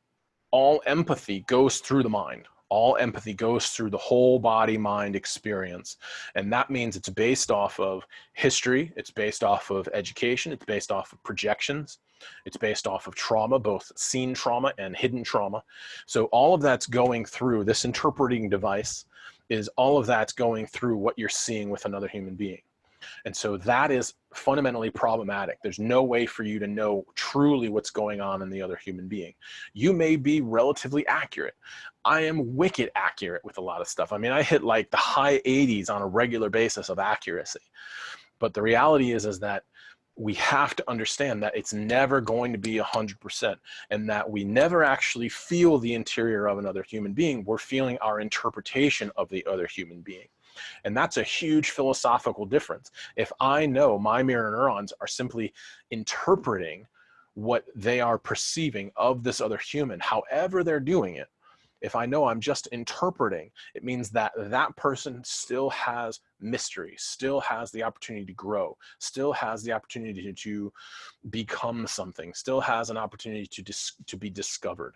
all empathy goes through the mind. All empathy goes through the whole body mind experience. And that means it's based off of history, it's based off of education, it's based off of projections, it's based off of trauma, both seen trauma and hidden trauma. So all of that's going through this interpreting device, is all of that's going through what you're seeing with another human being. And so that is fundamentally problematic. There's no way for you to know truly what's going on in the other human being. You may be relatively accurate. I am wicked accurate with a lot of stuff. I mean, I hit like the high 80s on a regular basis of accuracy. But the reality is that we have to understand that it's never going to be 100%, and that we never actually feel the interior of another human being. We're feeling our interpretation of the other human being. And that's a huge philosophical difference. If I know my mirror neurons are simply interpreting what they are perceiving of this other human, however they're doing it, if I know I'm just interpreting, it means that that person still has mystery, still has the opportunity to grow, still has the opportunity to become something, still has an opportunity to be discovered.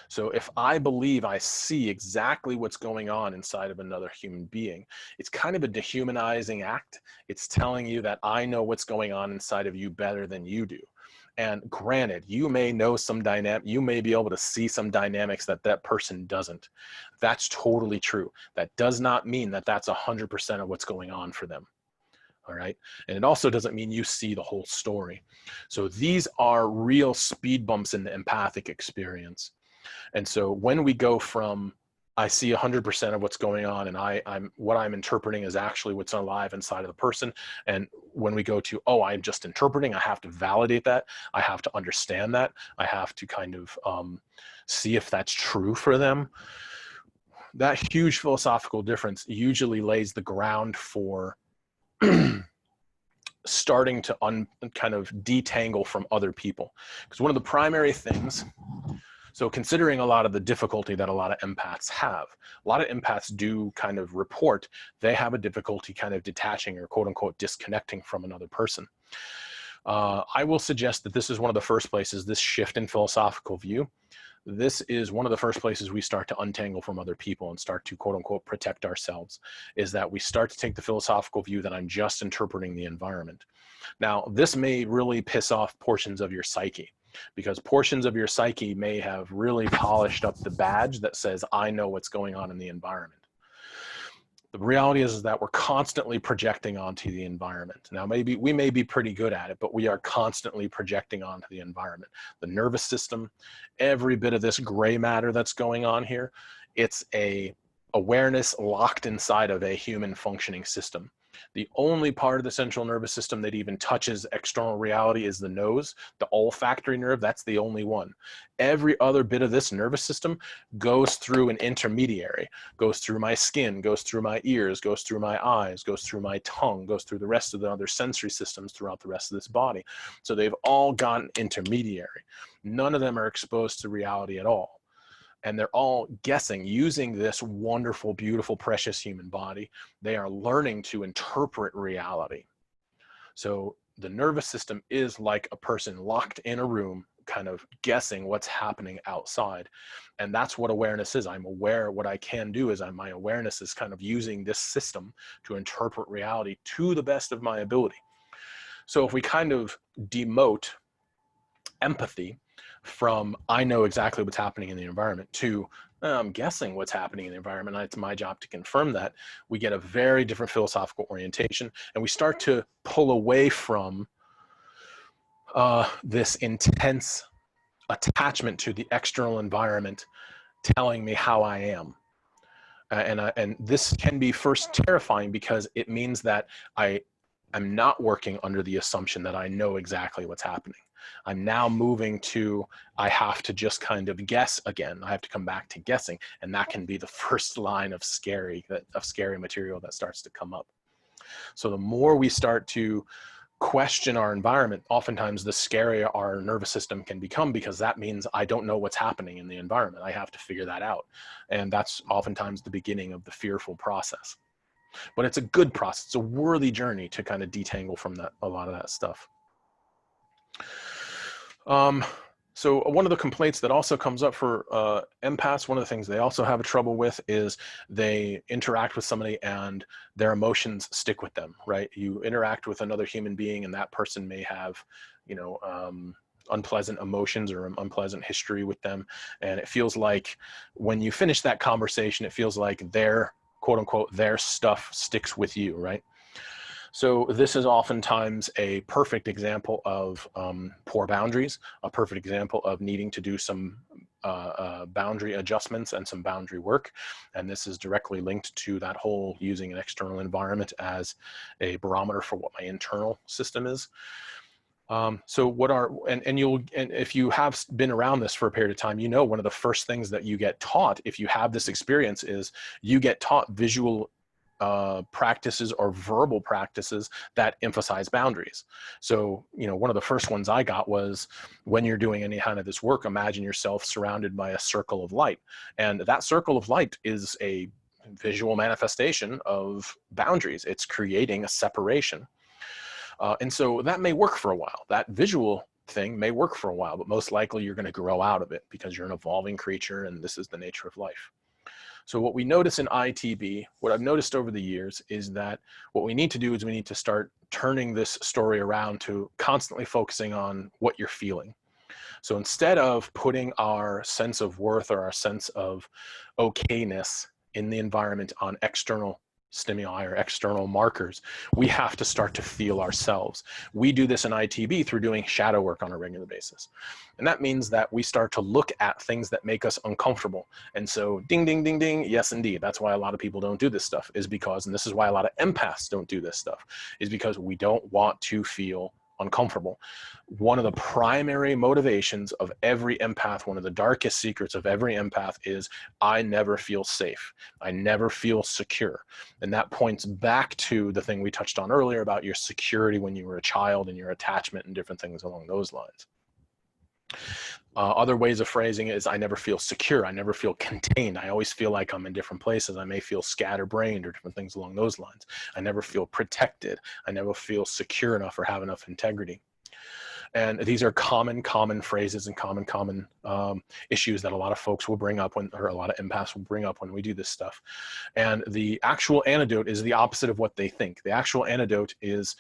So if I believe I see exactly what's going on inside of another human being, it's kind of a dehumanizing act. It's telling you that I know what's going on inside of you better than you do. And granted, you may know some dynamic, you may be able to see some dynamics that that person doesn't. That's totally true. That does not mean that that's 100% of what's going on for them. All right. And it also doesn't mean you see the whole story. So these are real speed bumps in the empathic experience. And so when we go from I see 100% of what's going on, and what I'm interpreting is actually what's alive inside of the person. And when we go to, oh, I'm just interpreting, I have to validate that. I have to understand that. I have to kind of see if that's true for them. That huge philosophical difference usually lays the ground for starting to kind of detangle from other people. Because one of the primary things, so considering a lot of the difficulty that a lot of empaths have, a lot of empaths do kind of report they have a difficulty kind of detaching or quote unquote disconnecting from another person. I will suggest that this is one of the first places this shift in philosophical view this is one of the first places we start to untangle from other people and start to quote unquote protect ourselves, is that we start to take the philosophical view that I'm just interpreting the environment. Now, this may really piss off portions of your psyche, because portions of your psyche may have really polished up the badge that says, I know what's going on in the environment. The reality is that we're constantly projecting onto the environment. Now, maybe we may be pretty good at it, but we are constantly projecting onto the environment. The nervous system, every bit of this gray matter that's going on here, it's a awareness locked inside of a human functioning system. The only part of the central nervous system that even touches external reality is the nose, the olfactory nerve. That's the only one. Every other bit of this nervous system goes through an intermediary, goes through my skin, goes through my ears, goes through my eyes, goes through my tongue, goes through the rest of the other sensory systems throughout the rest of this body. So they've all got an intermediary. None of them are exposed to reality at all. And they're all guessing using this wonderful, beautiful, precious human body. They are learning to interpret reality. So the nervous system is like a person locked in a room, kind of guessing what's happening outside. And that's what awareness is. I'm aware. What I can do is my awareness is kind of using this system to interpret reality to the best of my ability. So if we kind of demote empathy from I know exactly what's happening in the environment to I'm guessing what's happening in the environment, it's my job to confirm that, we get a very different philosophical orientation, and we start to pull away from this intense attachment to the external environment telling me how I am. And this can be first terrifying, because it means that I'm not working under the assumption that I know exactly what's happening. I'm now moving to, I have to just kind of guess again. I have to come back to guessing. And that can be the first line of scary material that starts to come up. So the more we start to question our environment, oftentimes the scarier our nervous system can become, because that means I don't know what's happening in the environment. I have to figure that out. And that's oftentimes the beginning of the fearful process. But it's a good process. It's a worthy journey to kind of detangle from a lot of that stuff. So one of the complaints that also comes up for empaths, one of the things they also have trouble with is they interact with somebody and their emotions stick with them, right? You interact with another human being and that person may have, you know, unpleasant emotions or unpleasant history with them. And it feels like when you finish that conversation, it feels like their quote unquote, their stuff sticks with you, right? So this is oftentimes a perfect example of poor boundaries, a perfect example of needing to do some boundary adjustments and some boundary work. And this is directly linked to that whole using an external environment as a barometer for what my internal system is. So what are, and if you have been around this for a period of time, you know, one of the first things that you get taught if you have this experience is you get taught visual practices or verbal practices that emphasize boundaries. So, you know, one of the first ones I got was when you're doing any kind of this work, imagine yourself surrounded by a circle of light. And that circle of light is a visual manifestation of boundaries. It's creating a separation. And so that may work for a while. That visual thing may work for a while, but most likely you're going to grow out of it because you're an evolving creature and this is the nature of life. So what we notice in ITB, what I've noticed over the years is that what we need to do is we need to start turning this story around to constantly focusing on what you're feeling. So instead of putting our sense of worth or our sense of okayness in the environment on external stimuli or external markers, we have to start to feel ourselves. We do this in ITB through doing shadow work on a regular basis. And that means that we start to look at things that make us uncomfortable. And so ding, ding, ding, ding, yes, indeed. That's why a lot of people don't do this stuff, is because, and this is why a lot of empaths don't do this stuff, is because we don't want to feel uncomfortable. One of the primary motivations of every empath, one of the darkest secrets of every empath is I never feel safe. I never feel secure. And that points back to the thing we touched on earlier about your security when you were a child and your attachment and different things along those lines. Other ways of phrasing it is I never feel secure. I never feel contained. I always feel like I'm in different places. I may feel scatterbrained or different things along those lines. I never feel protected. I never feel secure enough or have enough integrity. And these are common phrases and common issues that a lot of folks will bring up or a lot of empaths will bring up when we do this stuff. And the actual antidote is the opposite of what they think. The actual antidote is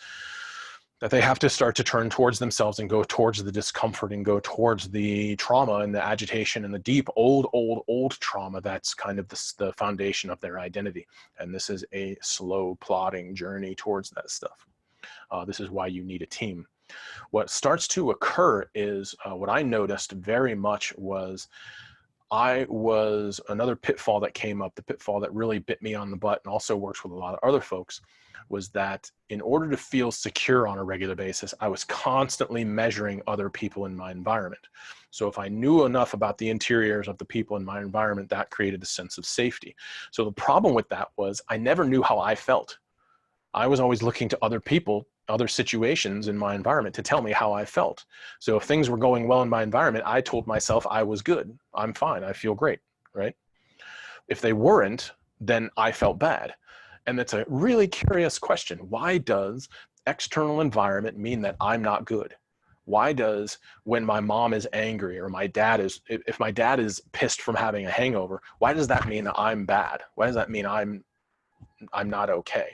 that they have to start to turn towards themselves and go towards the discomfort and go towards the trauma and the agitation and the deep old trauma that's kind of the foundation of their identity. And this is a slow plodding journey towards that stuff. This is why you need a team. What starts to occur is what I noticed very much was another pitfall that came up, the pitfall that really bit me on the butt and also works with a lot of other folks, was that in order to feel secure on a regular basis, I was constantly measuring other people in my environment. So if I knew enough about the interiors of the people in my environment, that created a sense of safety. So the problem with that was I never knew how I felt. I was always looking to other people, other situations in my environment to tell me how I felt. So if things were going well in my environment, I told myself I was good. I'm fine. I feel great, right? If they weren't, then I felt bad. And that's a really curious question. Why does external environment mean that I'm not good? Why does, when my mom is angry or if my dad is pissed from having a hangover, why does that mean that I'm bad? Why does that mean I'm not okay?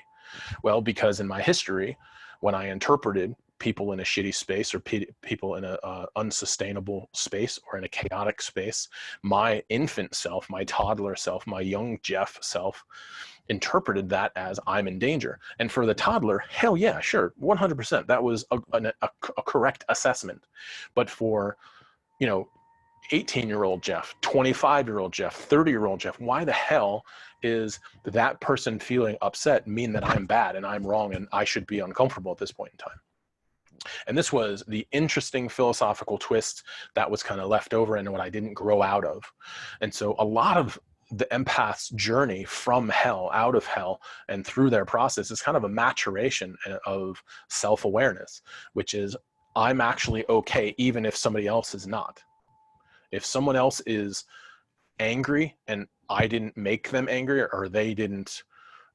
Well, because in my history, when I interpreted people in a shitty space or people in a unsustainable space or in a chaotic space, my infant self, my toddler self, my young Jeff self interpreted that as I'm in danger. And for the toddler, hell yeah, sure, 100%. That was a correct assessment. But for, 18-year-old Jeff, 25-year-old Jeff, 30-year-old Jeff, why the hell is that person feeling upset mean that I'm bad and I'm wrong and I should be uncomfortable at this point in time? And this was the interesting philosophical twist that was kind of left over and what I didn't grow out of. And so a lot of the empath's journey from hell, out of hell, and through their process is kind of a maturation of self-awareness, which is I'm actually okay even if somebody else is not. If someone else is angry and I didn't make them angry or they didn't,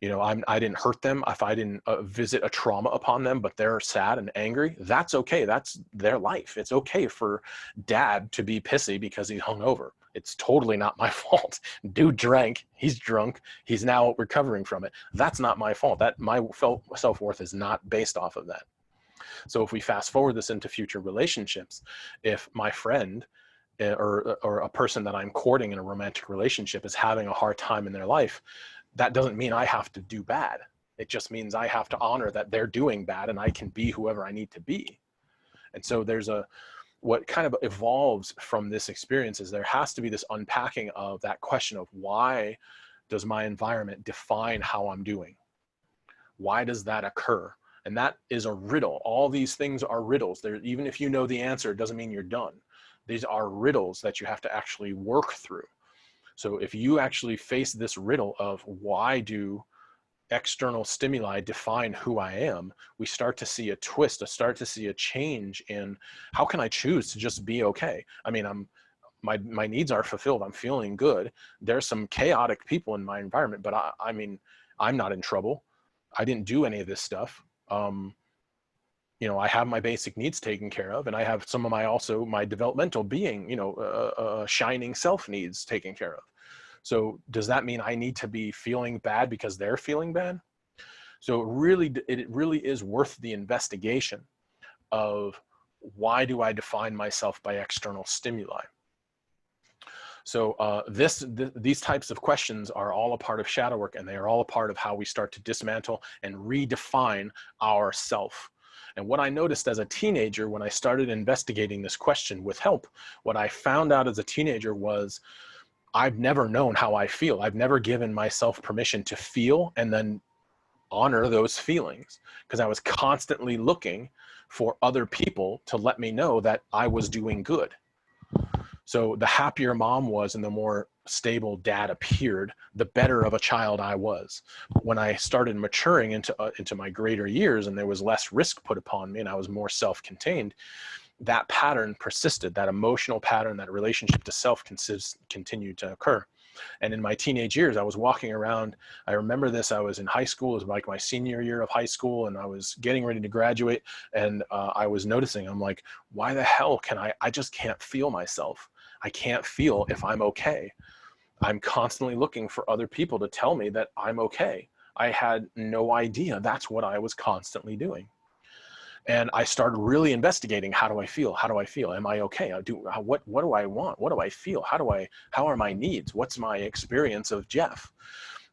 I didn't hurt them, if I didn't visit a trauma upon them, but they're sad and angry, that's okay. That's their life. It's okay for dad to be pissy because he's hungover. It's totally not my fault. Dude drank, he's drunk, he's now recovering from it. That's not my fault. That my self-worth is not based off of that. So if we fast forward this into future relationships, if my friend or a person that I'm courting in a romantic relationship is having a hard time in their life, that doesn't mean I have to do bad. It just means I have to honor that they're doing bad and I can be whoever I need to be. And so what kind of evolves from this experience is there has to be this unpacking of that question of why does my environment define how I'm doing? Why does that occur? And that is a riddle. All these things are riddles. Even if you know the answer, it doesn't mean you're done. These are riddles that you have to actually work through. So if you actually face this riddle of why do external stimuli define who I am, we start to see a twist, start to see a change in how can I choose to just be okay? I mean, my needs are fulfilled. I'm feeling good. There's some chaotic people in my environment, but I mean, I'm not in trouble. I didn't do any of this stuff. I have my basic needs taken care of, and I have some of my developmental being, shining self needs taken care of. So does that mean I need to be feeling bad because they're feeling bad? So it really is worth the investigation of why do I define myself by external stimuli? So these types of questions are all a part of shadow work, and they are all a part of how we start to dismantle and redefine our self. And what I noticed as a teenager when I started investigating this question with help, what I found out as a teenager was I've never known how I feel. I've never given myself permission to feel and then honor those feelings because I was constantly looking for other people to let me know that I was doing good. So the happier mom was and the more stable dad appeared, the better of a child I was. When I started maturing into my greater years and there was less risk put upon me and I was more self-contained, that pattern persisted, that emotional pattern, that relationship to self continued to occur. And in my teenage years, I was walking around. I remember this. I was in high school. It was like my senior year of high school, and I was getting ready to graduate. And I was noticing, I'm like, why the hell can I just can't feel myself. I can't feel if I'm okay. I'm constantly looking for other people to tell me that I'm okay. I had no idea that's what I was constantly doing. And I started really investigating, how do I feel? How do I feel? Am I okay? What do I want? What do I feel? How are my needs? What's my experience of Jeff?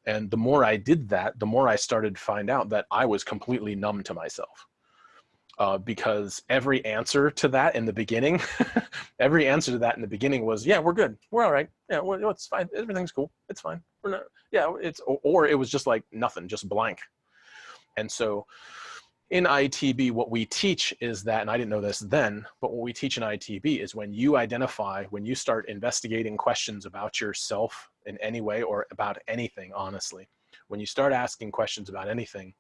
And the more I did that, the more I started to find out that I was completely numb to myself. Because every answer to that in the beginning, every answer to that in the beginning was, yeah, we're good. We're all right. Yeah, well, it's fine. Everything's cool. It's fine. We're not, yeah, or it was just like nothing, just blank. And so in ITB, what we teach is that, and I didn't know this then, but what we teach in ITB is when you start investigating questions about yourself in any way or about anything, honestly, when you start asking questions about anything,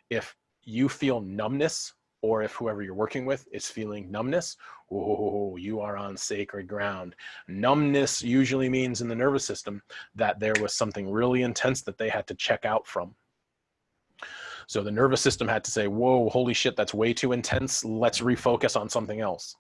if you feel numbness, or if whoever you're working with is feeling numbness, oh, you are on sacred ground. Numbness usually means in the nervous system that there was something really intense that they had to check out from. So the nervous system had to say, whoa, holy shit, that's way too intense. Let's refocus on something else.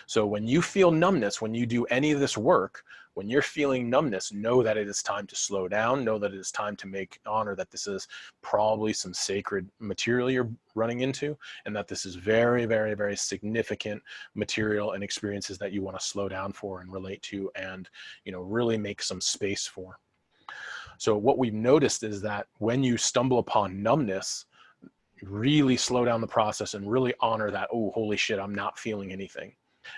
So when you feel numbness, when you do any of this work, when you're feeling numbness, know that it is time to slow down. Know that it is time to honor that this is probably some sacred material you're running into, and that this is very, very, very significant material and experiences that you want to slow down for and relate to and, really make some space for. So what we've noticed is that when you stumble upon numbness, really slow down the process and really honor that, oh, holy shit, I'm not feeling anything.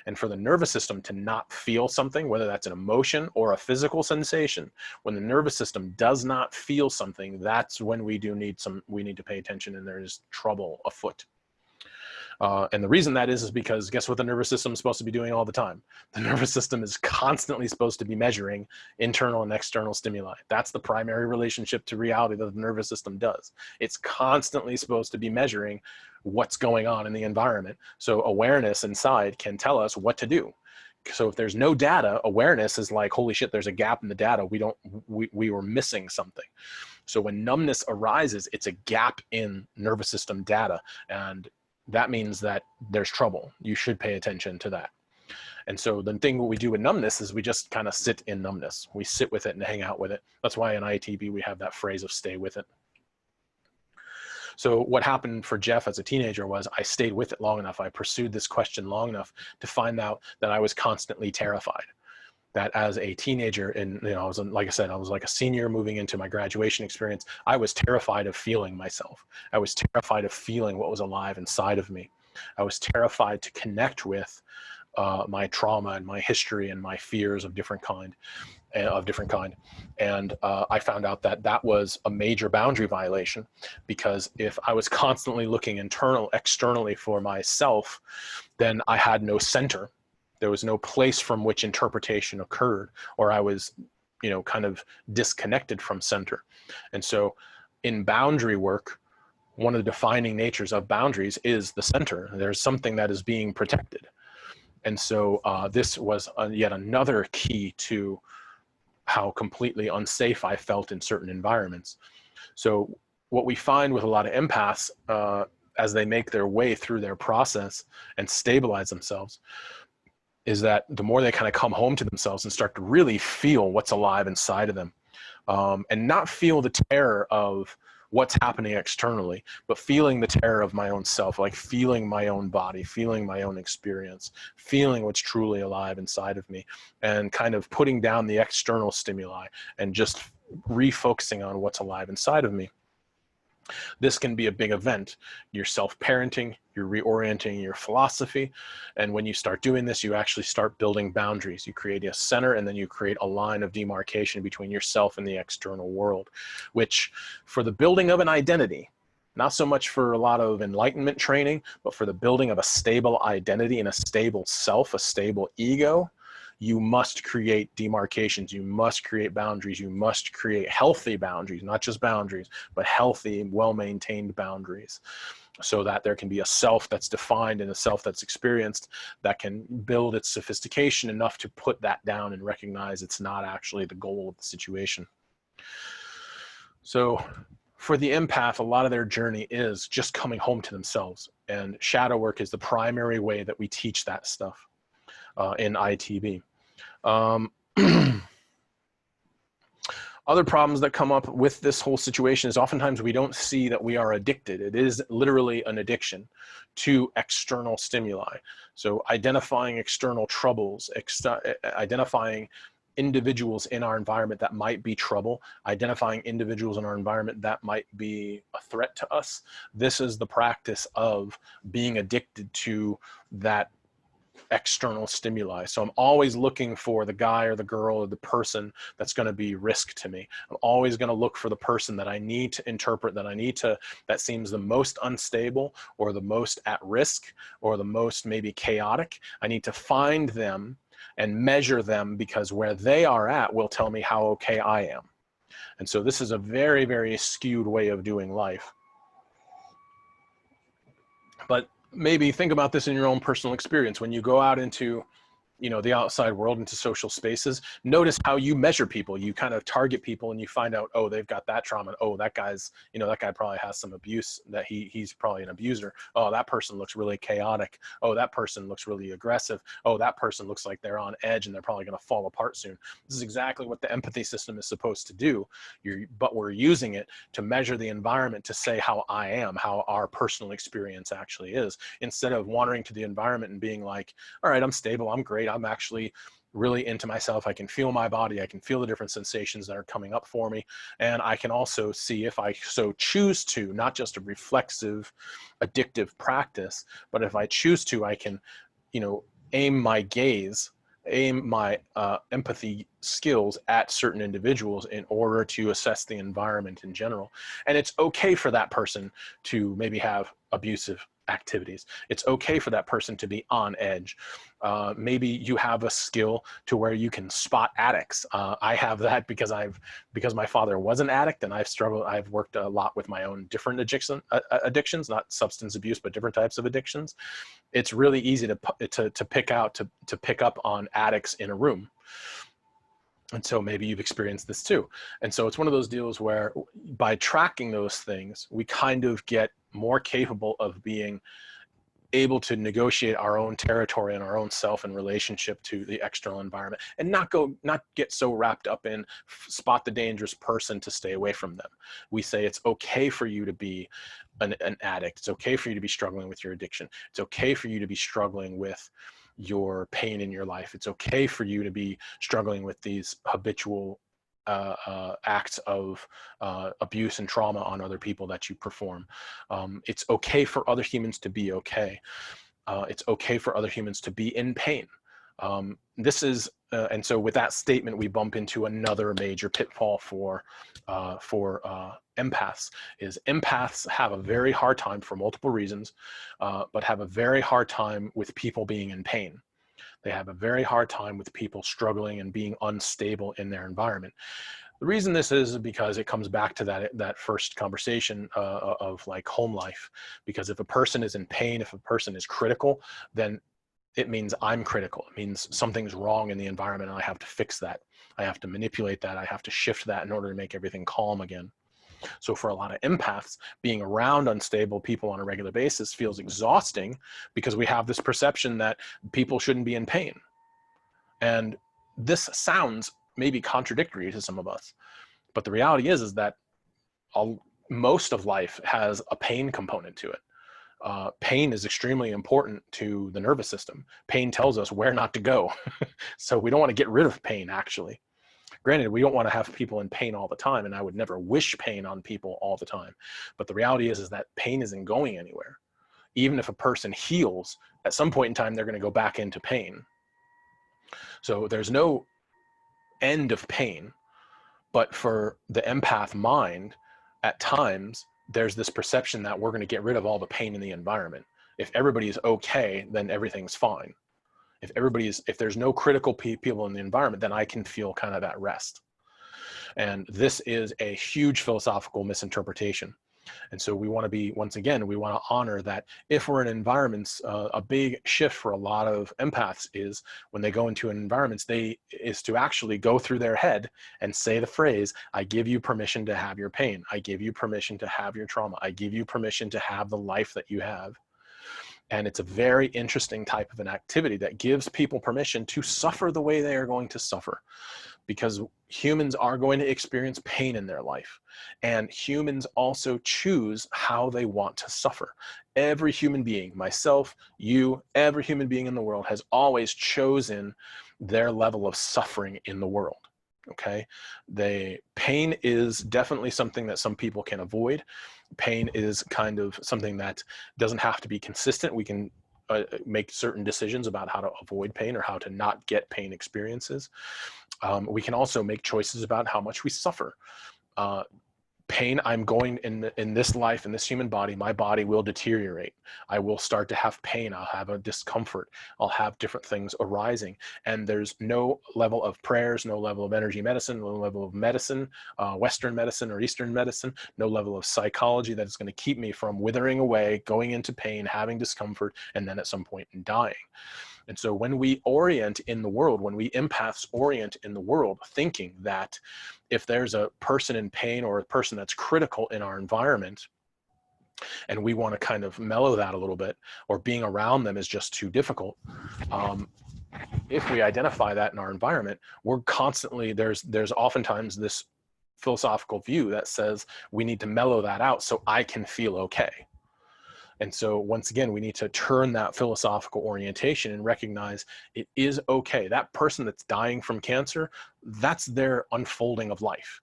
And for the nervous system to not feel something, whether that's an emotion or a physical sensation, when the nervous system does not feel something, that's when we need to pay attention, and there's trouble afoot. And the reason that is because guess what the nervous system is supposed to be doing all the time? The nervous system is constantly supposed to be measuring internal and external stimuli. That's the primary relationship to reality that the nervous system does. It's constantly supposed to be measuring what's going on in the environment. So awareness inside can tell us what to do. So if there's no data, awareness is like, holy shit, there's a gap in the data. We were missing something. So when numbness arises, it's a gap in nervous system data. And that means that there's trouble. You should pay attention to that. And so the thing what we do with numbness is we just kind of sit in numbness. We sit with it and hang out with it. That's why in ITB we have that phrase of stay with it. So what happened for Jeff as a teenager was I stayed with it long enough. I pursued this question long enough to find out that I was constantly terrified. That as a teenager, and like I said, I was like a senior moving into my graduation experience. I was terrified of feeling myself. I was terrified of feeling what was alive inside of me. I was terrified to connect with my trauma and my history and my fears of different kind. And I found out that that was a major boundary violation, because if I was constantly looking externally for myself, then I had no center. There was no place from which interpretation occurred, or I was, kind of disconnected from center. And so in boundary work, one of the defining natures of boundaries is the center. There's something that is being protected. And so this was yet another key to how completely unsafe I felt in certain environments. So what we find with a lot of empaths as they make their way through their process and stabilize themselves is that the more they kind of come home to themselves and start to really feel what's alive inside of them, and not feel the terror of what's happening externally, but feeling the terror of my own self, like feeling my own body, feeling my own experience, feeling what's truly alive inside of me, and kind of putting down the external stimuli and just refocusing on what's alive inside of me. This can be a big event. You're self-parenting, you're reorienting your philosophy. And when you start doing this, you actually start building boundaries. You create a center, and then you create a line of demarcation between yourself and the external world, which for the building of an identity, not so much for a lot of enlightenment training, but for the building of a stable identity and a stable self, a stable ego, you must create demarcations, you must create boundaries, you must create healthy boundaries, not just boundaries, but healthy, well-maintained boundaries. so that there can be a self that's defined and a self that's experienced that can build its sophistication enough to put that down and recognize it's not actually the goal of the situation. So for the empath, a lot of their journey is just coming home to themselves, and shadow work is the primary way that we teach that stuff in ITB. Other problems that come up with this whole situation is oftentimes we don't see that we are addicted. It is literally an addiction to external stimuli. So identifying external troubles, identifying individuals in our environment that might be trouble, identifying individuals in our environment that might be a threat to us. This is the practice of being addicted to that external stimuli. So I'm always looking for the guy or the girl or the person that's going to be risk to me. I'm always going to look for the person that I need to interpret, that seems the most unstable or the most at risk or the most maybe chaotic. I need to find them and measure them, because where they are at will tell me how okay I am. And so this is a very, very skewed way of doing life. But maybe think about this in your own personal experience. When you go out into, the outside world, into social spaces, notice how you measure people. You kind of target people and you find out, oh, they've got that trauma. Oh, that guy's, that guy probably has some abuse, that he's probably an abuser. Oh, that person looks really chaotic. Oh, that person looks really aggressive. Oh, that person looks like they're on edge and they're probably going to fall apart soon. This is exactly what the empathy system is supposed to do. But we're using it to measure the environment, to say how I am, how our personal experience actually is, instead of wandering to the environment and being like, all right, I'm stable, I'm great, I'm actually really into myself. I can feel my body. I can feel the different sensations that are coming up for me. And I can also see, if I so choose to, not just a reflexive, addictive practice, but if I choose to, I can, aim my gaze, aim my empathy skills at certain individuals in order to assess the environment in general. And it's okay for that person to maybe have abusive activities. It's okay for that person to be on edge. Maybe you have a skill to where you can spot addicts. I have that because my father was an addict, and I've worked a lot with my own different addictions, not substance abuse, but different types of addictions. It's really easy to pick up on addicts in a room. And so maybe you've experienced this too. And so it's one of those deals where by tracking those things, we kind of get more capable of being able to negotiate our own territory and our own self in relationship to the external environment, and not get so wrapped up in spot the dangerous person to stay away from them. We say it's okay for you to be an addict. It's okay for you to be struggling with your addiction. It's okay for you to be struggling with your pain in your life. It's okay for you to be struggling with these habitual acts of abuse and trauma on other people that you perform. It's okay for other humans to be okay. It's okay for other humans to be in pain. And so with that statement, we bump into another major pitfall for empaths. Is empaths have a very hard time, for multiple reasons, but have a very hard time with people being in pain. They have a very hard time with people struggling and being unstable in their environment. The reason this is because it comes back to that first conversation of like home life. Because if a person is in pain, if a person is critical, then it means I'm critical. It means something's wrong in the environment and I have to fix that. I have to manipulate that. I have to shift that in order to make everything calm again. So for a lot of empaths, being around unstable people on a regular basis feels exhausting, because we have this perception that people shouldn't be in pain. And this sounds maybe contradictory to some of us, but the reality is that most of life has a pain component to it. Pain is extremely important to the nervous system. Pain tells us where not to go. So we don't want to get rid of pain, actually. Granted, we don't want to have people in pain all the time, and I would never wish pain on people all the time. But the reality is that pain isn't going anywhere. Even if a person heals, at some point in time, they're going to go back into pain. So there's no end of pain. But for the empath mind, at times, there's this perception that we're going to get rid of all the pain in the environment. If everybody's okay, then everything's fine. If there's no critical people in the environment, then I can feel kind of at rest. And this is a huge philosophical misinterpretation. And so we want to be, once again, we want to honor that if we're in environments, a big shift for a lot of empaths is when they go into environments, is to actually go through their head and say the phrase, I give you permission to have your pain. I give you permission to have your trauma. I give you permission to have the life that you have. And it's a very interesting type of an activity that gives people permission to suffer the way they are going to suffer, because humans are going to experience pain in their life. And humans also choose how they want to suffer. Every human being, myself, you, every human being in the world has always chosen their level of suffering in the world. Okay, pain is definitely something that some people can avoid. Pain is kind of something that doesn't have to be consistent. We can make certain decisions about how to avoid pain or how to not get pain experiences. We can also make choices about how much we suffer. Pain, I'm going in this life, in this human body, my body will deteriorate. I will start to have pain. I'll have a discomfort. I'll have different things arising. And there's no level of prayers, no level of energy medicine, no level of medicine, Western medicine or Eastern medicine, no level of psychology that is going to keep me from withering away, going into pain, having discomfort, and then at some point dying. And so when we orient in the world, when we empaths orient in the world, thinking that if there's a person in pain or a person that's critical in our environment, and we want to kind of mellow that a little bit, or being around them is just too difficult, if we identify that in our environment, we're constantly, there's oftentimes this philosophical view that says we need to mellow that out so I can feel okay. And so once again, we need to turn that philosophical orientation and recognize it is okay. That person that's dying from cancer, that's their unfolding of life.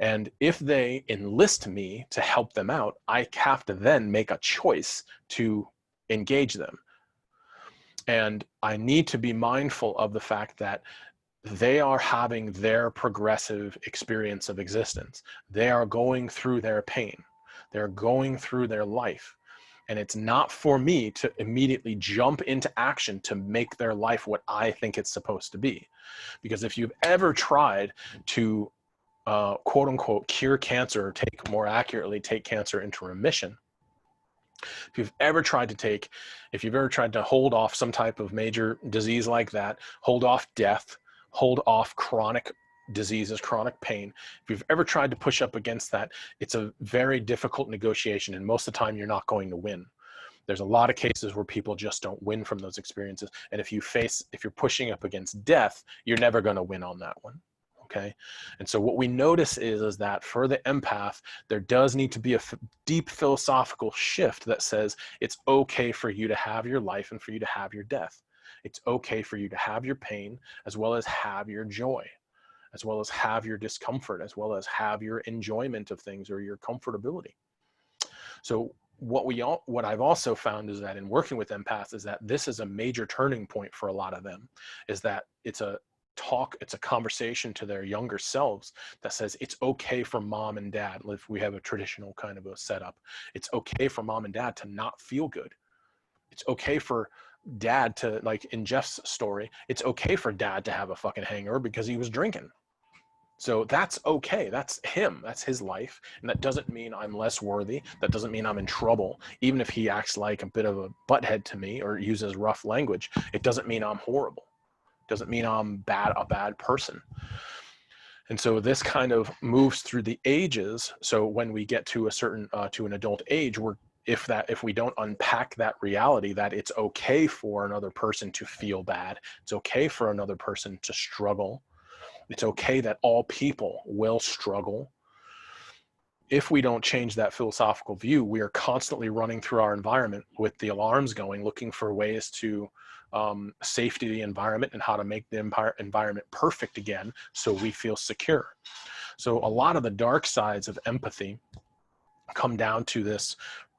And if they enlist me to help them out, I have to then make a choice to engage them. And I need to be mindful of the fact that they are having their progressive experience of existence. They are going through their pain. They're going through their life. And it's not for me to immediately jump into action to make their life what I think it's supposed to be. Because if you've ever tried to, quote unquote, cure cancer, or more accurately, take cancer into remission, if you've ever tried to hold off some type of major disease like that, hold off death, hold off chronic diseases, chronic pain, if you've ever tried to push up against that, it's a very difficult negotiation, and most of the time you're not going to win. There's a lot of cases where people just don't win from those experiences, and if you're pushing up against death, you're never going to win on that one. Okay. And so what we notice is that for the empath, there does need to be a deep philosophical shift that says it's okay for you to have your life and for you to have your death. It's okay for you to have your pain as well as have your joy, as well as have your discomfort, as well as have your enjoyment of things or your comfortability. So what I've also found is that in working with empaths is that this is a major turning point for a lot of them, is that it's a conversation to their younger selves that says it's okay for mom and dad, if we have a traditional kind of a setup, it's okay for mom and dad to not feel good. It's okay for dad to, like in Jeff's story, it's okay for dad to have a fucking hangover because he was drinking. So that's okay. That's him. That's his life. And that doesn't mean I'm less worthy. That doesn't mean I'm in trouble. Even if he acts like a bit of a butthead to me or uses rough language, it doesn't mean I'm horrible. Doesn't mean I'm a bad person. And so this kind of moves through the ages. So when we get to a certain to an adult age, if we don't unpack that reality that it's okay for another person to feel bad, it's okay for another person to struggle, it's okay that all people will struggle. If we don't change that philosophical view, we are constantly running through our environment with the alarms going, looking for ways to safety the environment and how to make the environment perfect again so we feel secure. So a lot of the dark sides of empathy come down to this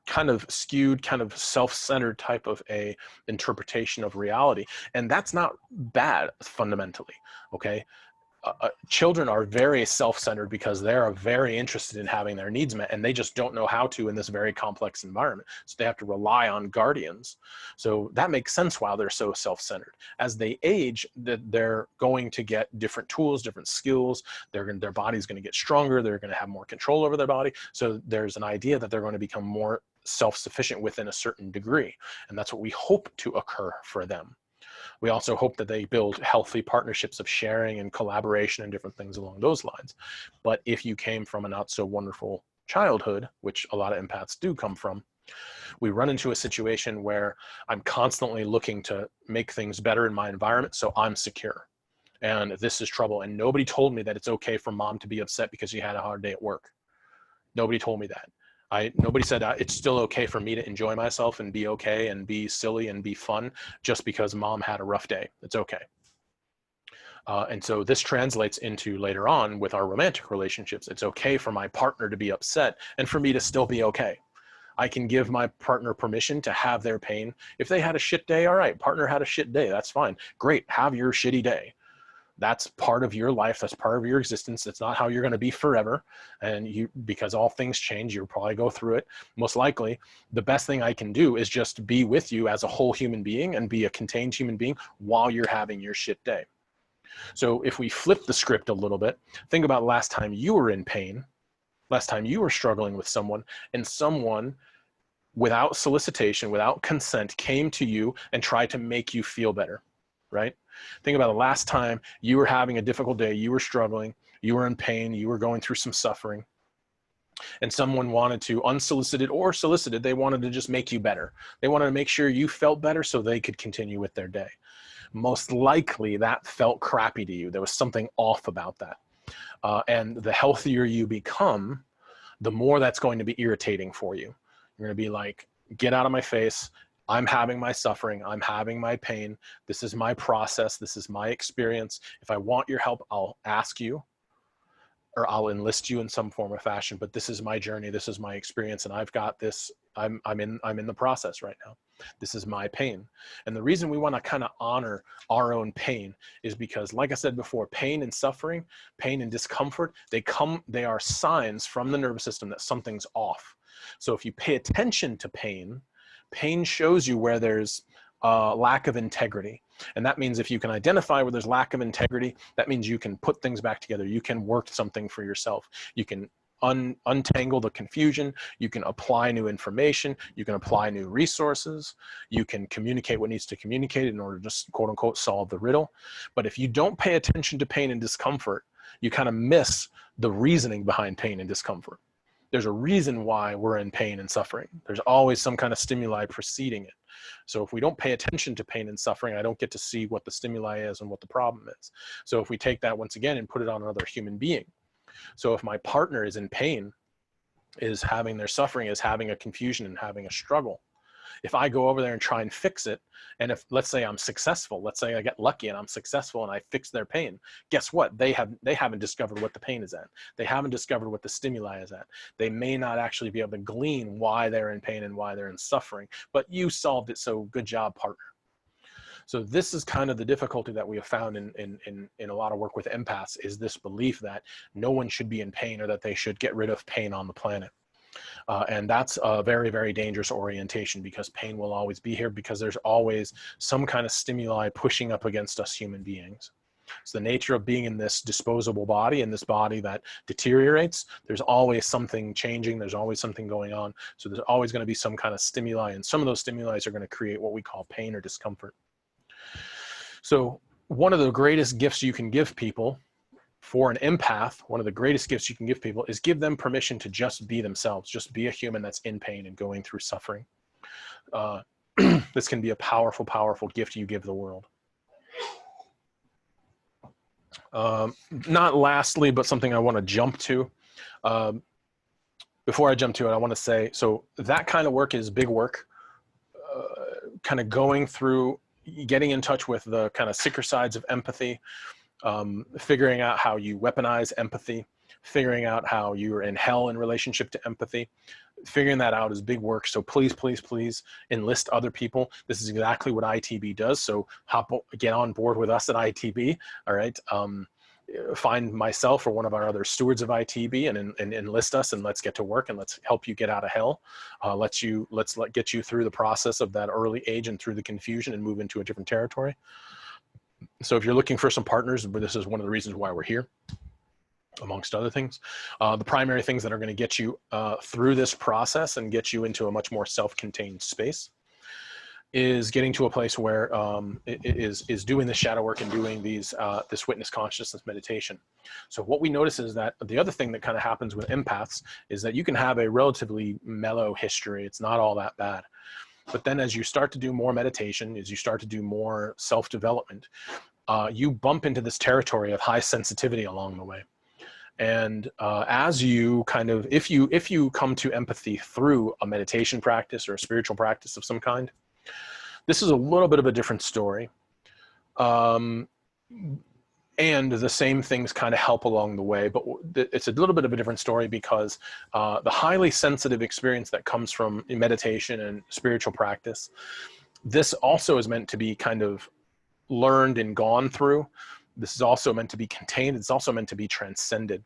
kind of skewed, kind of self-centered type of a interpretation of reality. And that's not bad fundamentally, okay? children are very self-centered because they're very interested in having their needs met, and they just don't know how to in this very complex environment. So they have to rely on guardians. So that makes sense while they're so self-centered. As they age, they're going to get different tools, different skills. Their body's going to get stronger. They're going to have more control over their body. So there's an idea that they're going to become more self-sufficient within a certain degree. And that's what we hope to occur for them. We also hope that they build healthy partnerships of sharing and collaboration and different things along those lines. But if you came from a not so wonderful childhood, which a lot of empaths do come from, we run into a situation where I'm constantly looking to make things better in my environment so I'm secure. And this is trouble. And nobody told me that it's okay for mom to be upset because she had a hard day at work. Nobody told me that. Nobody said it's still okay for me to enjoy myself and be okay and be silly and be fun just because mom had a rough day. It's okay. And so this translates into later on with our romantic relationships. It's okay for my partner to be upset and for me to still be okay. I can give my partner permission to have their pain. If they had a shit day, all right, partner had a shit day, that's fine. Great, have your shitty day. That's part of your life. That's part of your existence. That's not how you're going to be forever. And because all things change, you'll probably go through it. Most likely, the best thing I can do is just be with you as a whole human being and be a contained human being while you're having your shit day. So if we flip the script a little bit, think about last time you were in pain, last time you were struggling with someone, and someone without solicitation, without consent, came to you and tried to make you feel better, right? Think about the last time you were having a difficult day, you were struggling, you were in pain, you were going through some suffering, and someone wanted to, unsolicited or solicited, they wanted to just make you better. They wanted to make sure you felt better so they could continue with their day. Most likely that felt crappy to you. There was something off about that. And the healthier you become, the more that's going to be irritating for you. You're going to be like, get out of my face. I'm having my suffering. I'm having my pain. This is my process. This is my experience. If I want your help, I'll ask you or I'll enlist you in some form or fashion, but this is my journey. This is my experience. And I've got this. I'm in the process right now. This is my pain. And the reason we want to kind of honor our own pain is because, like I said before, pain and suffering, pain and discomfort, they are signs from the nervous system that something's off. So if you pay attention to pain, pain shows you where there's lack of integrity. And that means if you can identify where there's lack of integrity, that means you can put things back together. You can work something for yourself. You can untangle the confusion. You can apply new information. You can apply new resources. You can communicate what needs to communicate in order to just, quote unquote, solve the riddle. But if you don't pay attention to pain and discomfort, you kind of miss the reasoning behind pain and discomfort. There's a reason why we're in pain and suffering. There's always some kind of stimuli preceding it. So if we don't pay attention to pain and suffering, I don't get to see what the stimuli is and what the problem is. So if we take that once again and put it on another human being. So if my partner is in pain, is having their suffering, is having a confusion and having a struggle, if I go over there and try and fix it, and if, let's say I'm successful, let's say I get lucky and I'm successful and I fix their pain, guess what? They haven't discovered what the pain is at. They haven't discovered what the stimuli is at. They may not actually be able to glean why they're in pain and why they're in suffering, but you solved it, so good job, partner. So this is kind of the difficulty that we have found in a lot of work with empaths, is this belief that no one should be in pain or that they should get rid of pain on the planet. And that's a very, very dangerous orientation, because pain will always be here, because there's always some kind of stimuli pushing up against us human beings. It's the nature of being in this disposable body, in this body that deteriorates. There's always something changing. There's always something going on. So there's always going to be some kind of stimuli, and some of those stimuli are going to create what we call pain or discomfort. So one of the greatest gifts you can give people, for an empath, one of the greatest gifts you can give people is give them permission to just be themselves, just be a human that's in pain and going through suffering. This can be a powerful, powerful gift you give the world. Not lastly, but something I want to jump to. Before I jump to it, I want to say, so that kind of work is big work, kind of going through, getting in touch with the kind of sicker sides of empathy, figuring out how you weaponize empathy, figuring out how you're in hell in relationship to empathy. Figuring that out is big work. So please, please, please enlist other people. This is exactly what ITB does. So get on board with us at ITB. All right. find myself or one of our other stewards of ITB and enlist us, and let's get to work, and let's help you get out of hell. Let's get you through the process of that early age and through the confusion and move into a different territory. So if you're looking for some partners, this is one of the reasons why we're here, amongst other things. The primary things that are going to get you through this process and get you into a much more self-contained space is getting to a place where is doing the shadow work and doing these this witness consciousness meditation. So what we notice is that the other thing that kind of happens with empaths is that you can have a relatively mellow history. It's not all that bad. But then as you start to do more meditation, as you start to do more self-development, you bump into this territory of high sensitivity along the way. And as you kind of, if you come to empathy through a meditation practice or a spiritual practice of some kind, this is a little bit of a different story. And the same things kind of help along the way, but it's a little bit of a different story because the highly sensitive experience that comes from meditation and spiritual practice, this also is meant to be kind of learned and gone through. This is also meant to be contained. It's also meant to be transcended.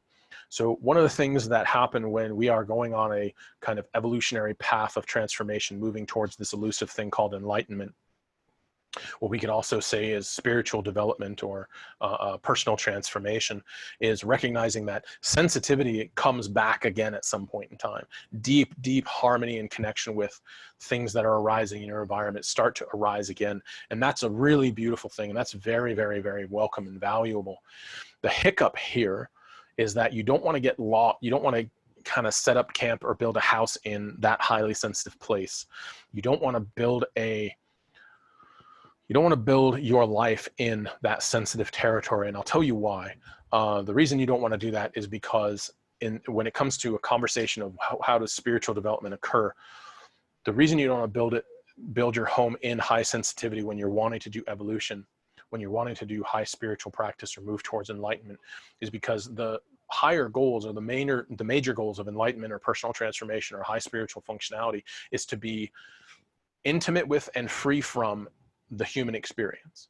So one of the things that happen when we are going on a kind of evolutionary path of transformation, moving towards this elusive thing called enlightenment, what we could also say is spiritual development or personal transformation, is recognizing that sensitivity comes back again at some point in time. Deep, deep harmony and connection with things that are arising in your environment start to arise again. And that's a really beautiful thing. And that's very, very, very welcome and valuable. The hiccup here is that you don't want to get lost. You don't want to kind of set up camp or build a house in that highly sensitive place. You don't want to build your life in that sensitive territory. And I'll tell you why. The reason you don't want to do that is because when it comes to a conversation of how does spiritual development occur, the reason you don't want to build your home in high sensitivity when you're wanting to do evolution, when you're wanting to do high spiritual practice or move towards enlightenment, is because the higher goals or the major goals of enlightenment or personal transformation or high spiritual functionality is to be intimate with and free from the human experience.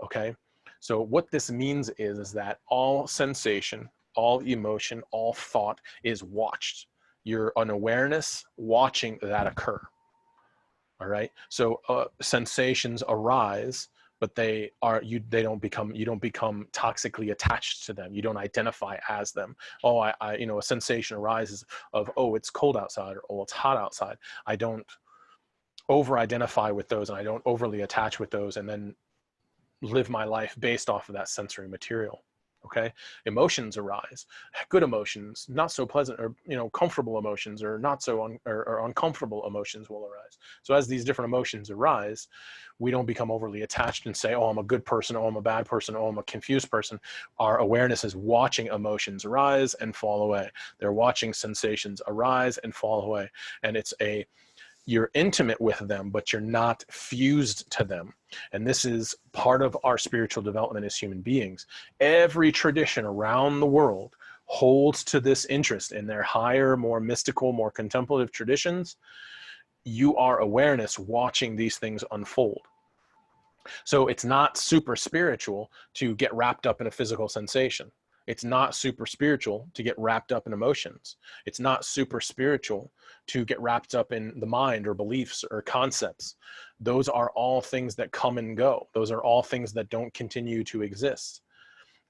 Okay. So what this means is that all sensation, all emotion, all thought is watched. You're an awareness watching that occur. All right. So sensations arise, but you don't become toxically attached to them. You don't identify as them. Oh, a sensation arises of, oh, it's cold outside, or oh, it's hot outside. I don't over-identify with those, and I don't overly attach with those and then live my life based off of that sensory material. Okay. Emotions arise, good emotions, not so pleasant, or comfortable emotions, or not so or uncomfortable emotions will arise. So as these different emotions arise, we don't become overly attached and say, oh, I'm a good person, oh, I'm a bad person, oh, I'm a confused person. Our awareness is watching emotions arise and fall away. They're watching sensations arise and fall away. And you're intimate with them, but you're not fused to them. And this is part of our spiritual development as human beings. Every tradition around the world holds to this interest in their higher, more mystical, more contemplative traditions. You are awareness watching these things unfold. So it's not super spiritual to get wrapped up in a physical sensation. It's not super spiritual to get wrapped up in emotions. It's not super spiritual to get wrapped up in the mind or beliefs or concepts. Those are all things that come and go. Those are all things that don't continue to exist.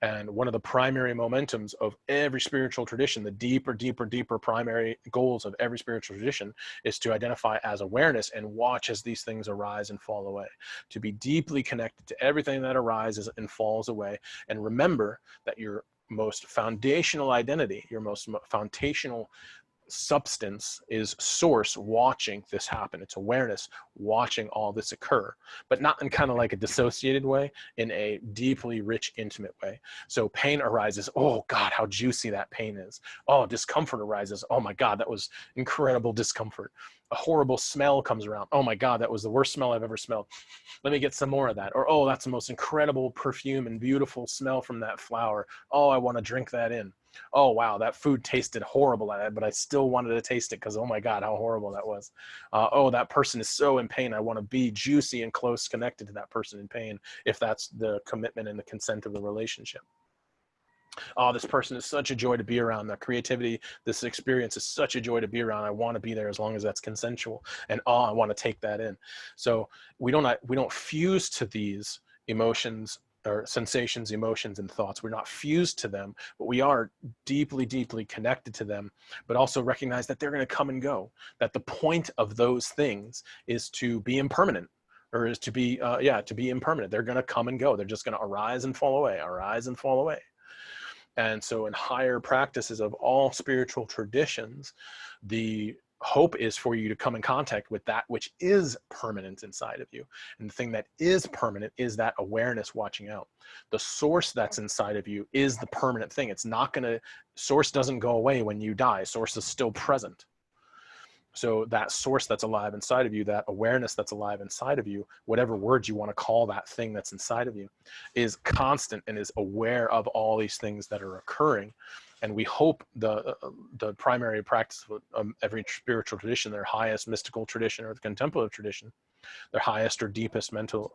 And one of the primary momentums of every spiritual tradition, the deeper, deeper, deeper primary goals of every spiritual tradition, is to identify as awareness and watch as these things arise and fall away. To be deeply connected to everything that arises and falls away. And remember that your most foundational identity, your most foundational substance is source watching this happen. It's awareness watching all this occur, but not in kind of like a dissociated way, in a deeply rich, intimate way. So pain arises. Oh God, how juicy that pain is. Oh, discomfort arises. Oh my God, that was incredible discomfort. A horrible smell comes around. Oh my God, that was the worst smell I've ever smelled. Let me get some more of that. Or, oh, that's the most incredible perfume and beautiful smell from that flower. Oh, I want to drink that in. Oh, wow, that food tasted horrible, but I still wanted to taste it because, oh my God, how horrible that was. Oh, that person is so in pain. I want to be juicy and close connected to that person in pain, if that's the commitment and the consent of the relationship. Oh, this person is such a joy to be around. That creativity, this experience is such a joy to be around. I want to be there as long as that's consensual. And oh, I want to take that in. So we don't fuse to these emotions or sensations, emotions, and thoughts. We're not fused to them, but we are deeply, deeply connected to them, but also recognize that they're going to come and go, that the point of those things is to be impermanent, or is to be, to be impermanent. They're going to come and go. They're just going to arise and fall away, arise and fall away. And so in higher practices of all spiritual traditions, the hope is for you to come in contact with that which is permanent inside of you. And the thing that is permanent is that awareness watching out. The source that's inside of you is the permanent thing. It's not going to, source doesn't go away when you die. Source is still present. So that source that's alive inside of you, that awareness that's alive inside of you, whatever words you want to call that thing that's inside of you, is constant and is aware of all these things that are occurring. And we hope the primary practice of every spiritual tradition, their highest mystical tradition or the contemplative tradition, their highest or deepest mental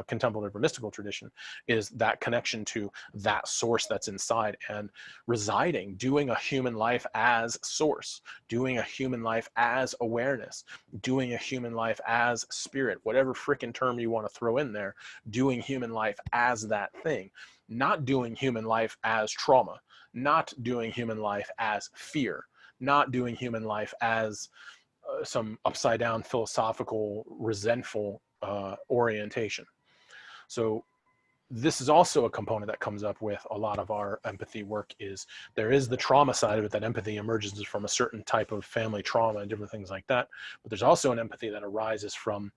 contemplative or mystical tradition, is that connection to that source that's inside and residing, doing a human life as source, doing a human life as awareness, doing a human life as spirit, whatever frickin' term you want to throw in there, doing human life as that thing, not doing human life as trauma, not doing human life as fear, not doing human life as some upside down philosophical resentful orientation. So this is also a component that comes up with a lot of our empathy work. Is there is the trauma side of it, that empathy emerges from a certain type of family trauma and different things like that, but there's also an empathy that arises from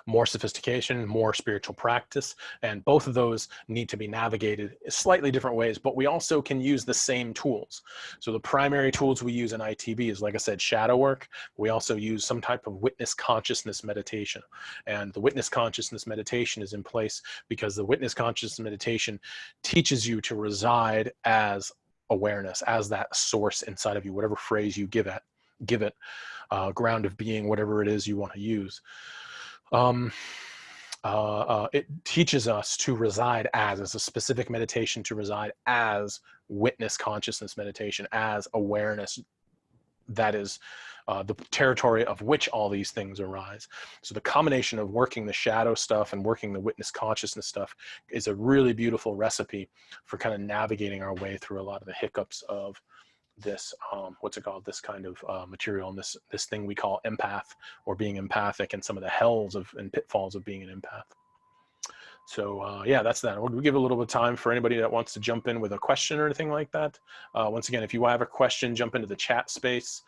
more sophistication, more spiritual practice. And both of those need to be navigated in slightly different ways, but we also can use the same tools. So the primary tools we use in ITB is, like I said, shadow work. We also use some type of witness consciousness meditation. And the witness consciousness meditation is in place because the witness consciousness meditation teaches you to reside as awareness, as that source inside of you, whatever phrase you give it, ground of being, whatever it is you want to use. It teaches us to reside as a specific meditation, to reside as witness consciousness meditation, as awareness that is the territory of which all these things arise. So the combination of working the shadow stuff and working the witness consciousness stuff is a really beautiful recipe for kind of navigating our way through a lot of the hiccups of this this kind of material, and this thing we call empath, or being empathic, and some of the hells and pitfalls of being an empath. So yeah, that's that. We'll give a little bit of time for anybody that wants to jump in with a question or anything like that. Once again, if you have a question, jump into the chat space.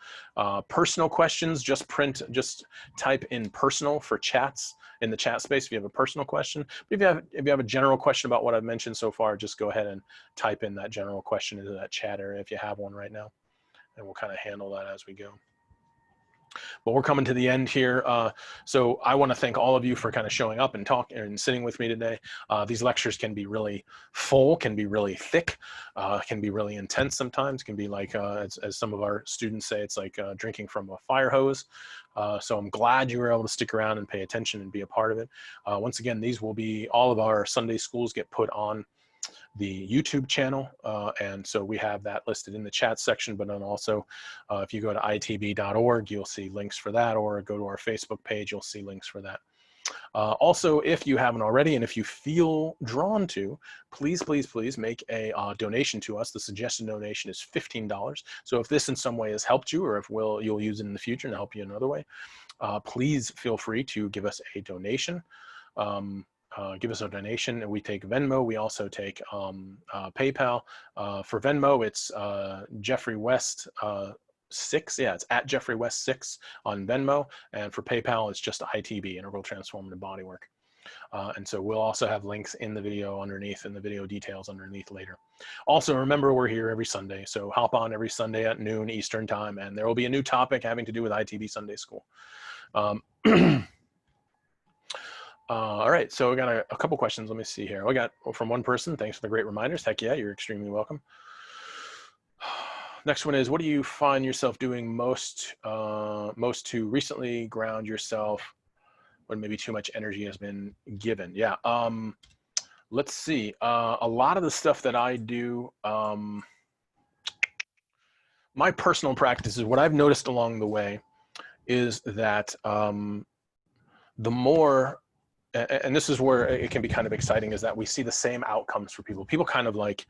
Personal questions, just type in personal for chats in the chat space if you have a personal question. But if you have a general question about what I've mentioned so far, just go ahead and type in that general question into that chat area if you have one right now, and we'll kind of handle that as we go. But we're coming to the end here. So I want to thank all of you for kind of showing up and talking and sitting with me today. These lectures can be really full, can be really thick, can be really intense sometimes, can be like, as some of our students say, it's like drinking from a fire hose. So I'm glad you were able to stick around and pay attention and be a part of it. Once again, these will be, all of our Sunday schools get put on the YouTube channel, and so we have that listed in the chat section, but then also if you go to itb.org, you'll see links for that, or go to our Facebook page, you'll see links for that. Also, if you haven't already, and if you feel drawn to, please make a donation to us. The suggested donation is $15. So if this in some way has helped you, or if you'll use it in the future and help you in another way, please feel free to give us a donation. Give us a donation, and we take Venmo. We also take PayPal. For Venmo, it's Jeffrey West 6. Yeah, it's at Jeffrey West 6 on Venmo. And for PayPal, it's just ITB, Integral Transformative Bodywork. And so we'll also have links in the video underneath, and the video details underneath later. Also, remember, we're here every Sunday, so hop on every Sunday at noon Eastern time, and there will be a new topic having to do with ITB Sunday School. All right, so we got a couple questions. Let me see here. We got from one person. Thanks for the great reminders. Heck yeah, you're extremely welcome. Next one is, what do you find yourself doing most to recently ground yourself when maybe too much energy has been given? Yeah, Let's see. A lot of the stuff that I do, my personal practices, what I've noticed along the way is that the more, and this is where it can be kind of exciting, is that we see the same outcomes for people. People kind of like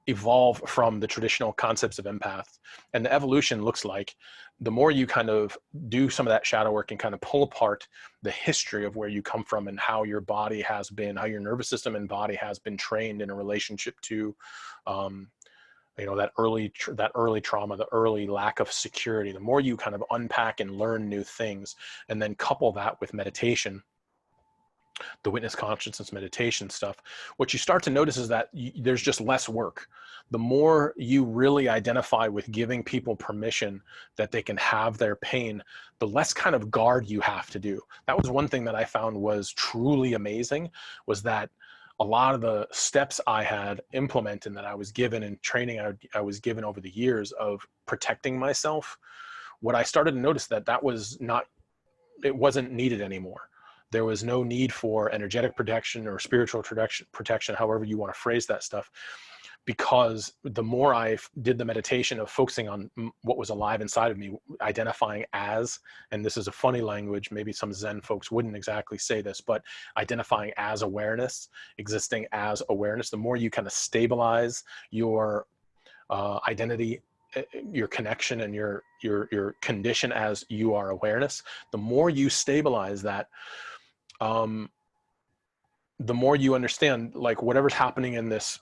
evolve from the traditional concepts of empath, and the evolution looks like the more you kind of do some of that shadow work and kind of pull apart the history of where you come from and how your body has been, how your nervous system and body has been trained in a relationship to you know, that early trauma, the early lack of security. The more you kind of unpack and learn new things, and then couple that with meditation, the witness consciousness meditation stuff, what you start to notice is that there's just less work. The more you really identify with giving people permission that they can have their pain, the less kind of guard you have to do. That was one thing that I found was truly amazing, was that a lot of the steps I had implemented that I was given and training I was given over the years of protecting myself, what I started to notice that was not, it wasn't needed anymore. There was no need for energetic protection or spiritual protection, however you want to phrase that stuff, because the more I did the meditation of focusing on what was alive inside of me, identifying as, and this is a funny language, maybe some Zen folks wouldn't exactly say this, but identifying as awareness, existing as awareness, the more you kind of stabilize your identity, your connection, and your condition as you are awareness, the more you stabilize that, the more you understand, like, whatever's happening in this,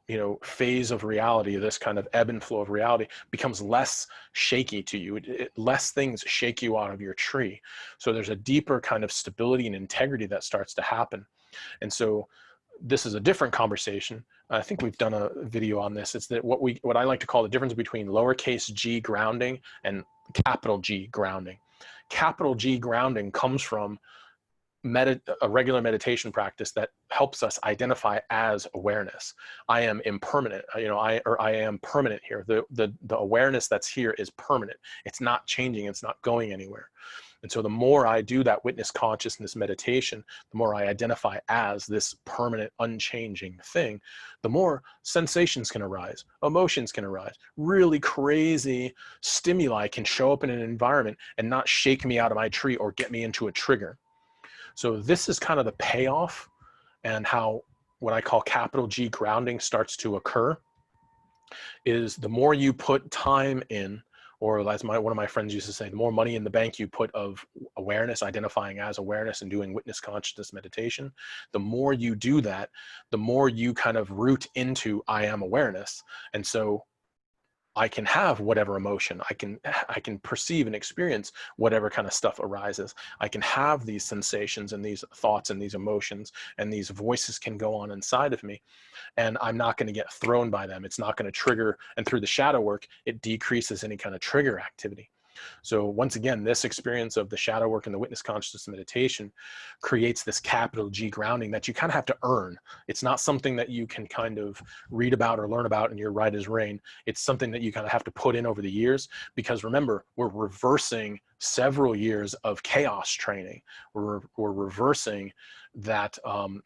you know, phase of reality, this kind of ebb and flow of reality becomes less shaky to you. Less things shake you out of your tree. So there's a deeper kind of stability and integrity that starts to happen. And so this is a different conversation. I think we've done a video on this. It's that what I like to call the difference between lowercase g grounding and capital G grounding. Capital G grounding comes from a regular meditation practice that helps us identify as awareness. I am impermanent, you know, I am permanent here. The awareness that's here is permanent. It's not changing. It's not going anywhere. And so the more I do that witness consciousness meditation, the more I identify as this permanent, unchanging thing, the more sensations can arise, emotions can arise, really crazy stimuli can show up in an environment and not shake me out of my tree or get me into a trigger. So this is kind of the payoff, and how what I call capital G grounding starts to occur is the more you put time in, or as one of my friends used to say, the more money in the bank you put of awareness, identifying as awareness and doing witness consciousness meditation, the more you do that, the more you kind of root into I am awareness. And so I can have whatever emotion, I can perceive and experience whatever kind of stuff arises. I can have these sensations and these thoughts and these emotions, and these voices can go on inside of me, and I'm not going to get thrown by them. It's not going to trigger, and through the shadow work, it decreases any kind of trigger activity. So once again, this experience of the shadow work and the witness consciousness meditation creates this capital G grounding that you kind of have to earn. It's not something that you can kind of read about or learn about and you're right as rain. It's something that you kind of have to put in over the years, because remember, we're reversing several years of chaos training. We're reversing that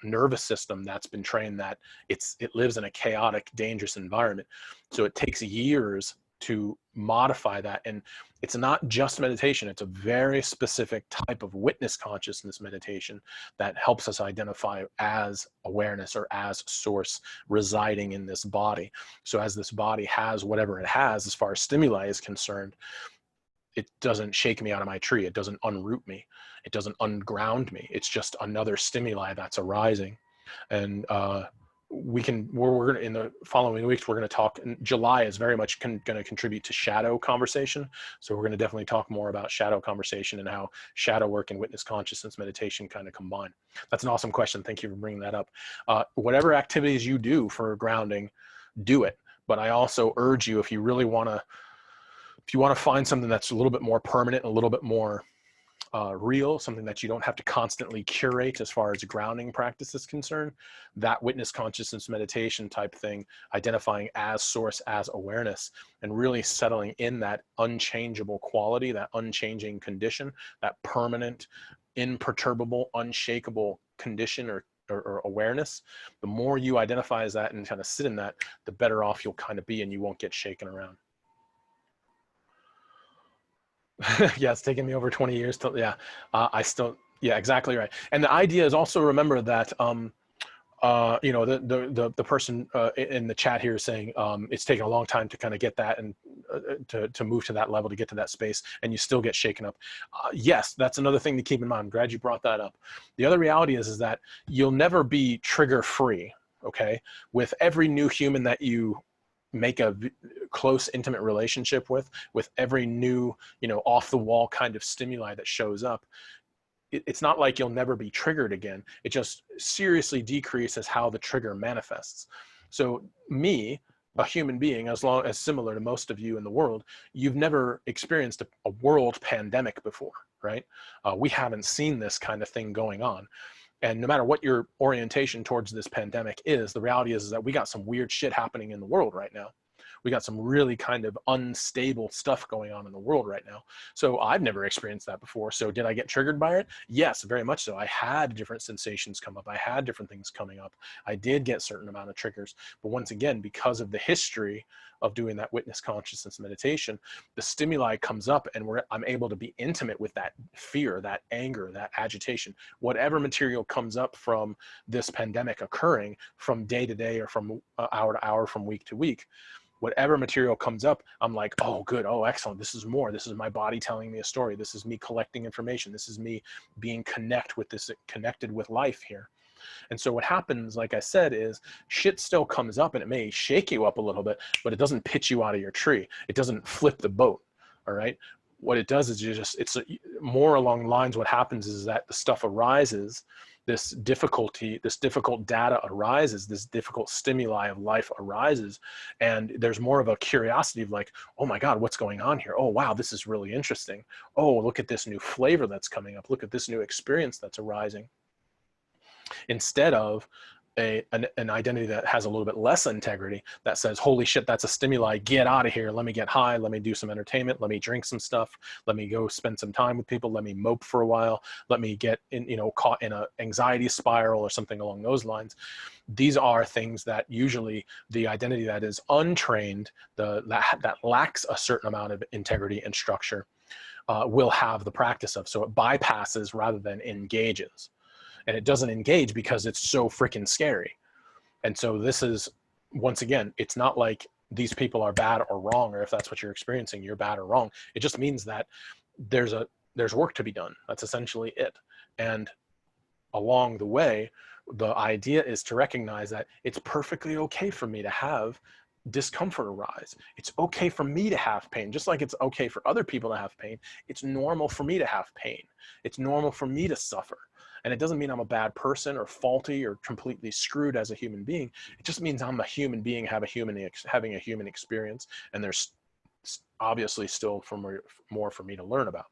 nervous system that's been trained that it lives in a chaotic, dangerous environment. So it takes years to modify that. And it's not just meditation, it's a very specific type of witness consciousness meditation that helps us identify as awareness or as source residing in this body. So as this body has whatever it has as far as stimuli is concerned, it doesn't shake me out of my tree. It doesn't unroot me. It doesn't unground me. It's just another stimuli that's arising. And we're going to, in the following weeks, we're going to talk. July is very much going to contribute to shadow conversation. So we're going to definitely talk more about shadow conversation and how shadow work and witness consciousness meditation kind of combine. That's an awesome question. Thank you for bringing that up. Whatever activities you do for grounding, do it. But I also urge you, if you really want to, find something that's a little bit more permanent, a little bit more real, something that you don't have to constantly curate as far as grounding practice is concerned, that witness consciousness meditation type thing, identifying as source, as awareness, and really settling in that unchangeable quality, that unchanging condition, that permanent, imperturbable, unshakable condition or or awareness, the more you identify as that and kind of sit in that, the better off you'll kind of be, and you won't get shaken around. Yeah, it's taken me over 20 years to, yeah, I still, yeah, exactly right. And the idea is also, remember that, you know, the person in the chat here is saying it's taken a long time to kind of get that, and to move to that level, to get to that space, and you still get shaken up. Yes, that's another thing to keep in mind. I'm glad you brought that up. The other reality is that you'll never be trigger free. Okay, with every new human that you make a close, intimate relationship with every new, you know, off the wall kind of stimuli that shows up, it's not like you'll never be triggered again. It just seriously decreases how the trigger manifests. So me, a human being, as similar to most of you in the world, you've never experienced a world pandemic before, right? We haven't seen this kind of thing going on. And no matter what your orientation towards this pandemic is, the reality is that we got some weird shit happening in the world right now. We got some really kind of unstable stuff going on in the world right now. So I've never experienced that before. So did I get triggered by it? Yes, very much so. I had different sensations come up. I had different things coming up. I did get certain amount of triggers. But once again, because of the history of doing that witness consciousness meditation, the stimuli comes up, and I'm able to be intimate with that fear, that anger, that agitation, whatever material comes up from this pandemic occurring from day to day, or from hour to hour, from week to week. Whatever material comes up, I'm like, oh, good. Oh, excellent. This is more. This is my body telling me a story. This is me collecting information. This is me being connected with life here. And so what happens, like I said, is shit still comes up, and it may shake you up a little bit, but it doesn't pitch you out of your tree. It doesn't flip the boat. All right. What it does is it's more along the lines. What happens is that the stuff arises, this difficult data arises, this difficult stimuli of life arises, and there's more of a curiosity of like, oh my God, what's going on here? Oh, wow, this is really interesting. Oh, look at this new flavor that's coming up. Look at this new experience that's arising. Instead of an identity that has a little bit less integrity, that says, holy shit, that's a stimuli, get out of here, let me get high, let me do some entertainment, let me drink some stuff, let me go spend some time with people, let me mope for a while, let me get in, you know, caught in an anxiety spiral or something along those lines. These are things that usually the identity that is untrained, that lacks a certain amount of integrity and structure, will have the practice of. So it bypasses rather than engages. And it doesn't engage because it's so freaking scary. And so this is, once again, it's not like these people are bad or wrong, or if that's what you're experiencing, you're bad or wrong. It just means that there's work to be done. That's essentially it. And along the way, the idea is to recognize that it's perfectly okay for me to have discomfort arise. It's okay for me to have pain, just like it's okay for other people to have pain. It's normal for me to have pain. It's normal for me to suffer. And it doesn't mean I'm a bad person or faulty or completely screwed as a human being. It just means I'm a human being, having a human experience, and there's obviously still more for me to learn about.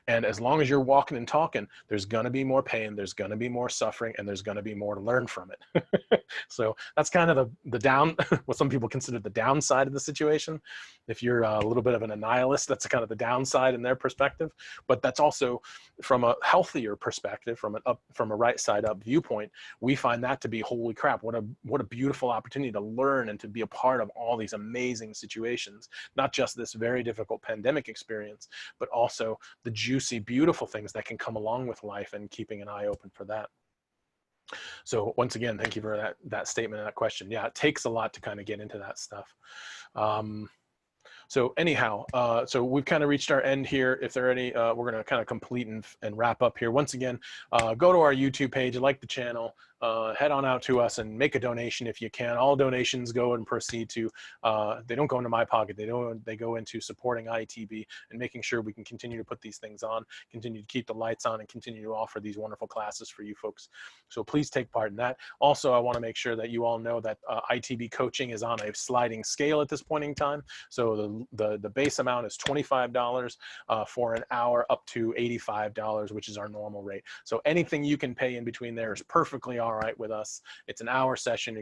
And as long as you're walking and talking, there's going to be more pain, there's going to be more suffering, and there's going to be more to learn from it. So that's kind of the down, what some people consider the downside of the situation. If you're a little bit of an nihilist, that's kind of the downside in their perspective. But that's also from a healthier perspective, from a right side up viewpoint, we find that to be, holy crap, what a beautiful opportunity to learn and to be a part of all these amazing situations, not just this very difficult pandemic experience, but also the juicy, beautiful things that can come along with life, and keeping an eye open for that. So once again, thank you for that statement and that question. Yeah, it takes a lot to kind of get into that stuff. So anyhow, so we've kind of reached our end here. If there are any, we're going to kind of complete and wrap up here. Once again, go to our YouTube page, like the channel, head on out to us and make a donation if you can. All donations go and proceed to, they don't go into my pocket. They go into supporting ITB and making sure we can continue to put these things on, continue to keep the lights on, and continue to offer these wonderful classes for you folks. So please take part in that. Also, I want to make sure that you all know that ITB coaching is on a sliding scale at this point in time. So the base amount is $25 for an hour, up to $85, which is our normal rate. So anything you can pay in between there is perfectly all right with us. It's an hour session.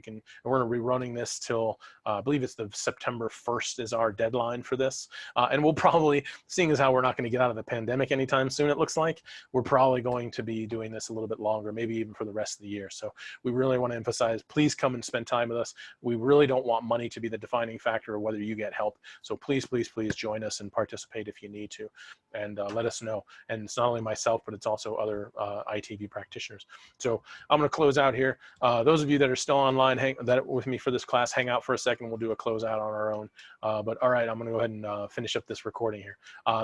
We're going to be running this till, I believe it's the September 1st is our deadline for this. And we'll probably, seeing as how we're not going to get out of the pandemic anytime soon, it looks like, we're probably going to be doing this a little bit longer, maybe even for the rest of the year. So we really want to emphasize, please come and spend time with us. We really don't want money to be the defining factor of whether you get help. So please, please, please join us and participate if you need to, and let us know. And it's not only myself, but it's also other ITB practitioners. So I'm going to close out here. Those of you that are still online, that with me for this class, hang out for a second. We'll do a closeout on our own. But all right, I'm going to go ahead and finish up this recording here.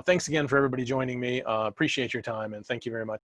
Thanks again for everybody joining me. Appreciate your time, and thank you very much.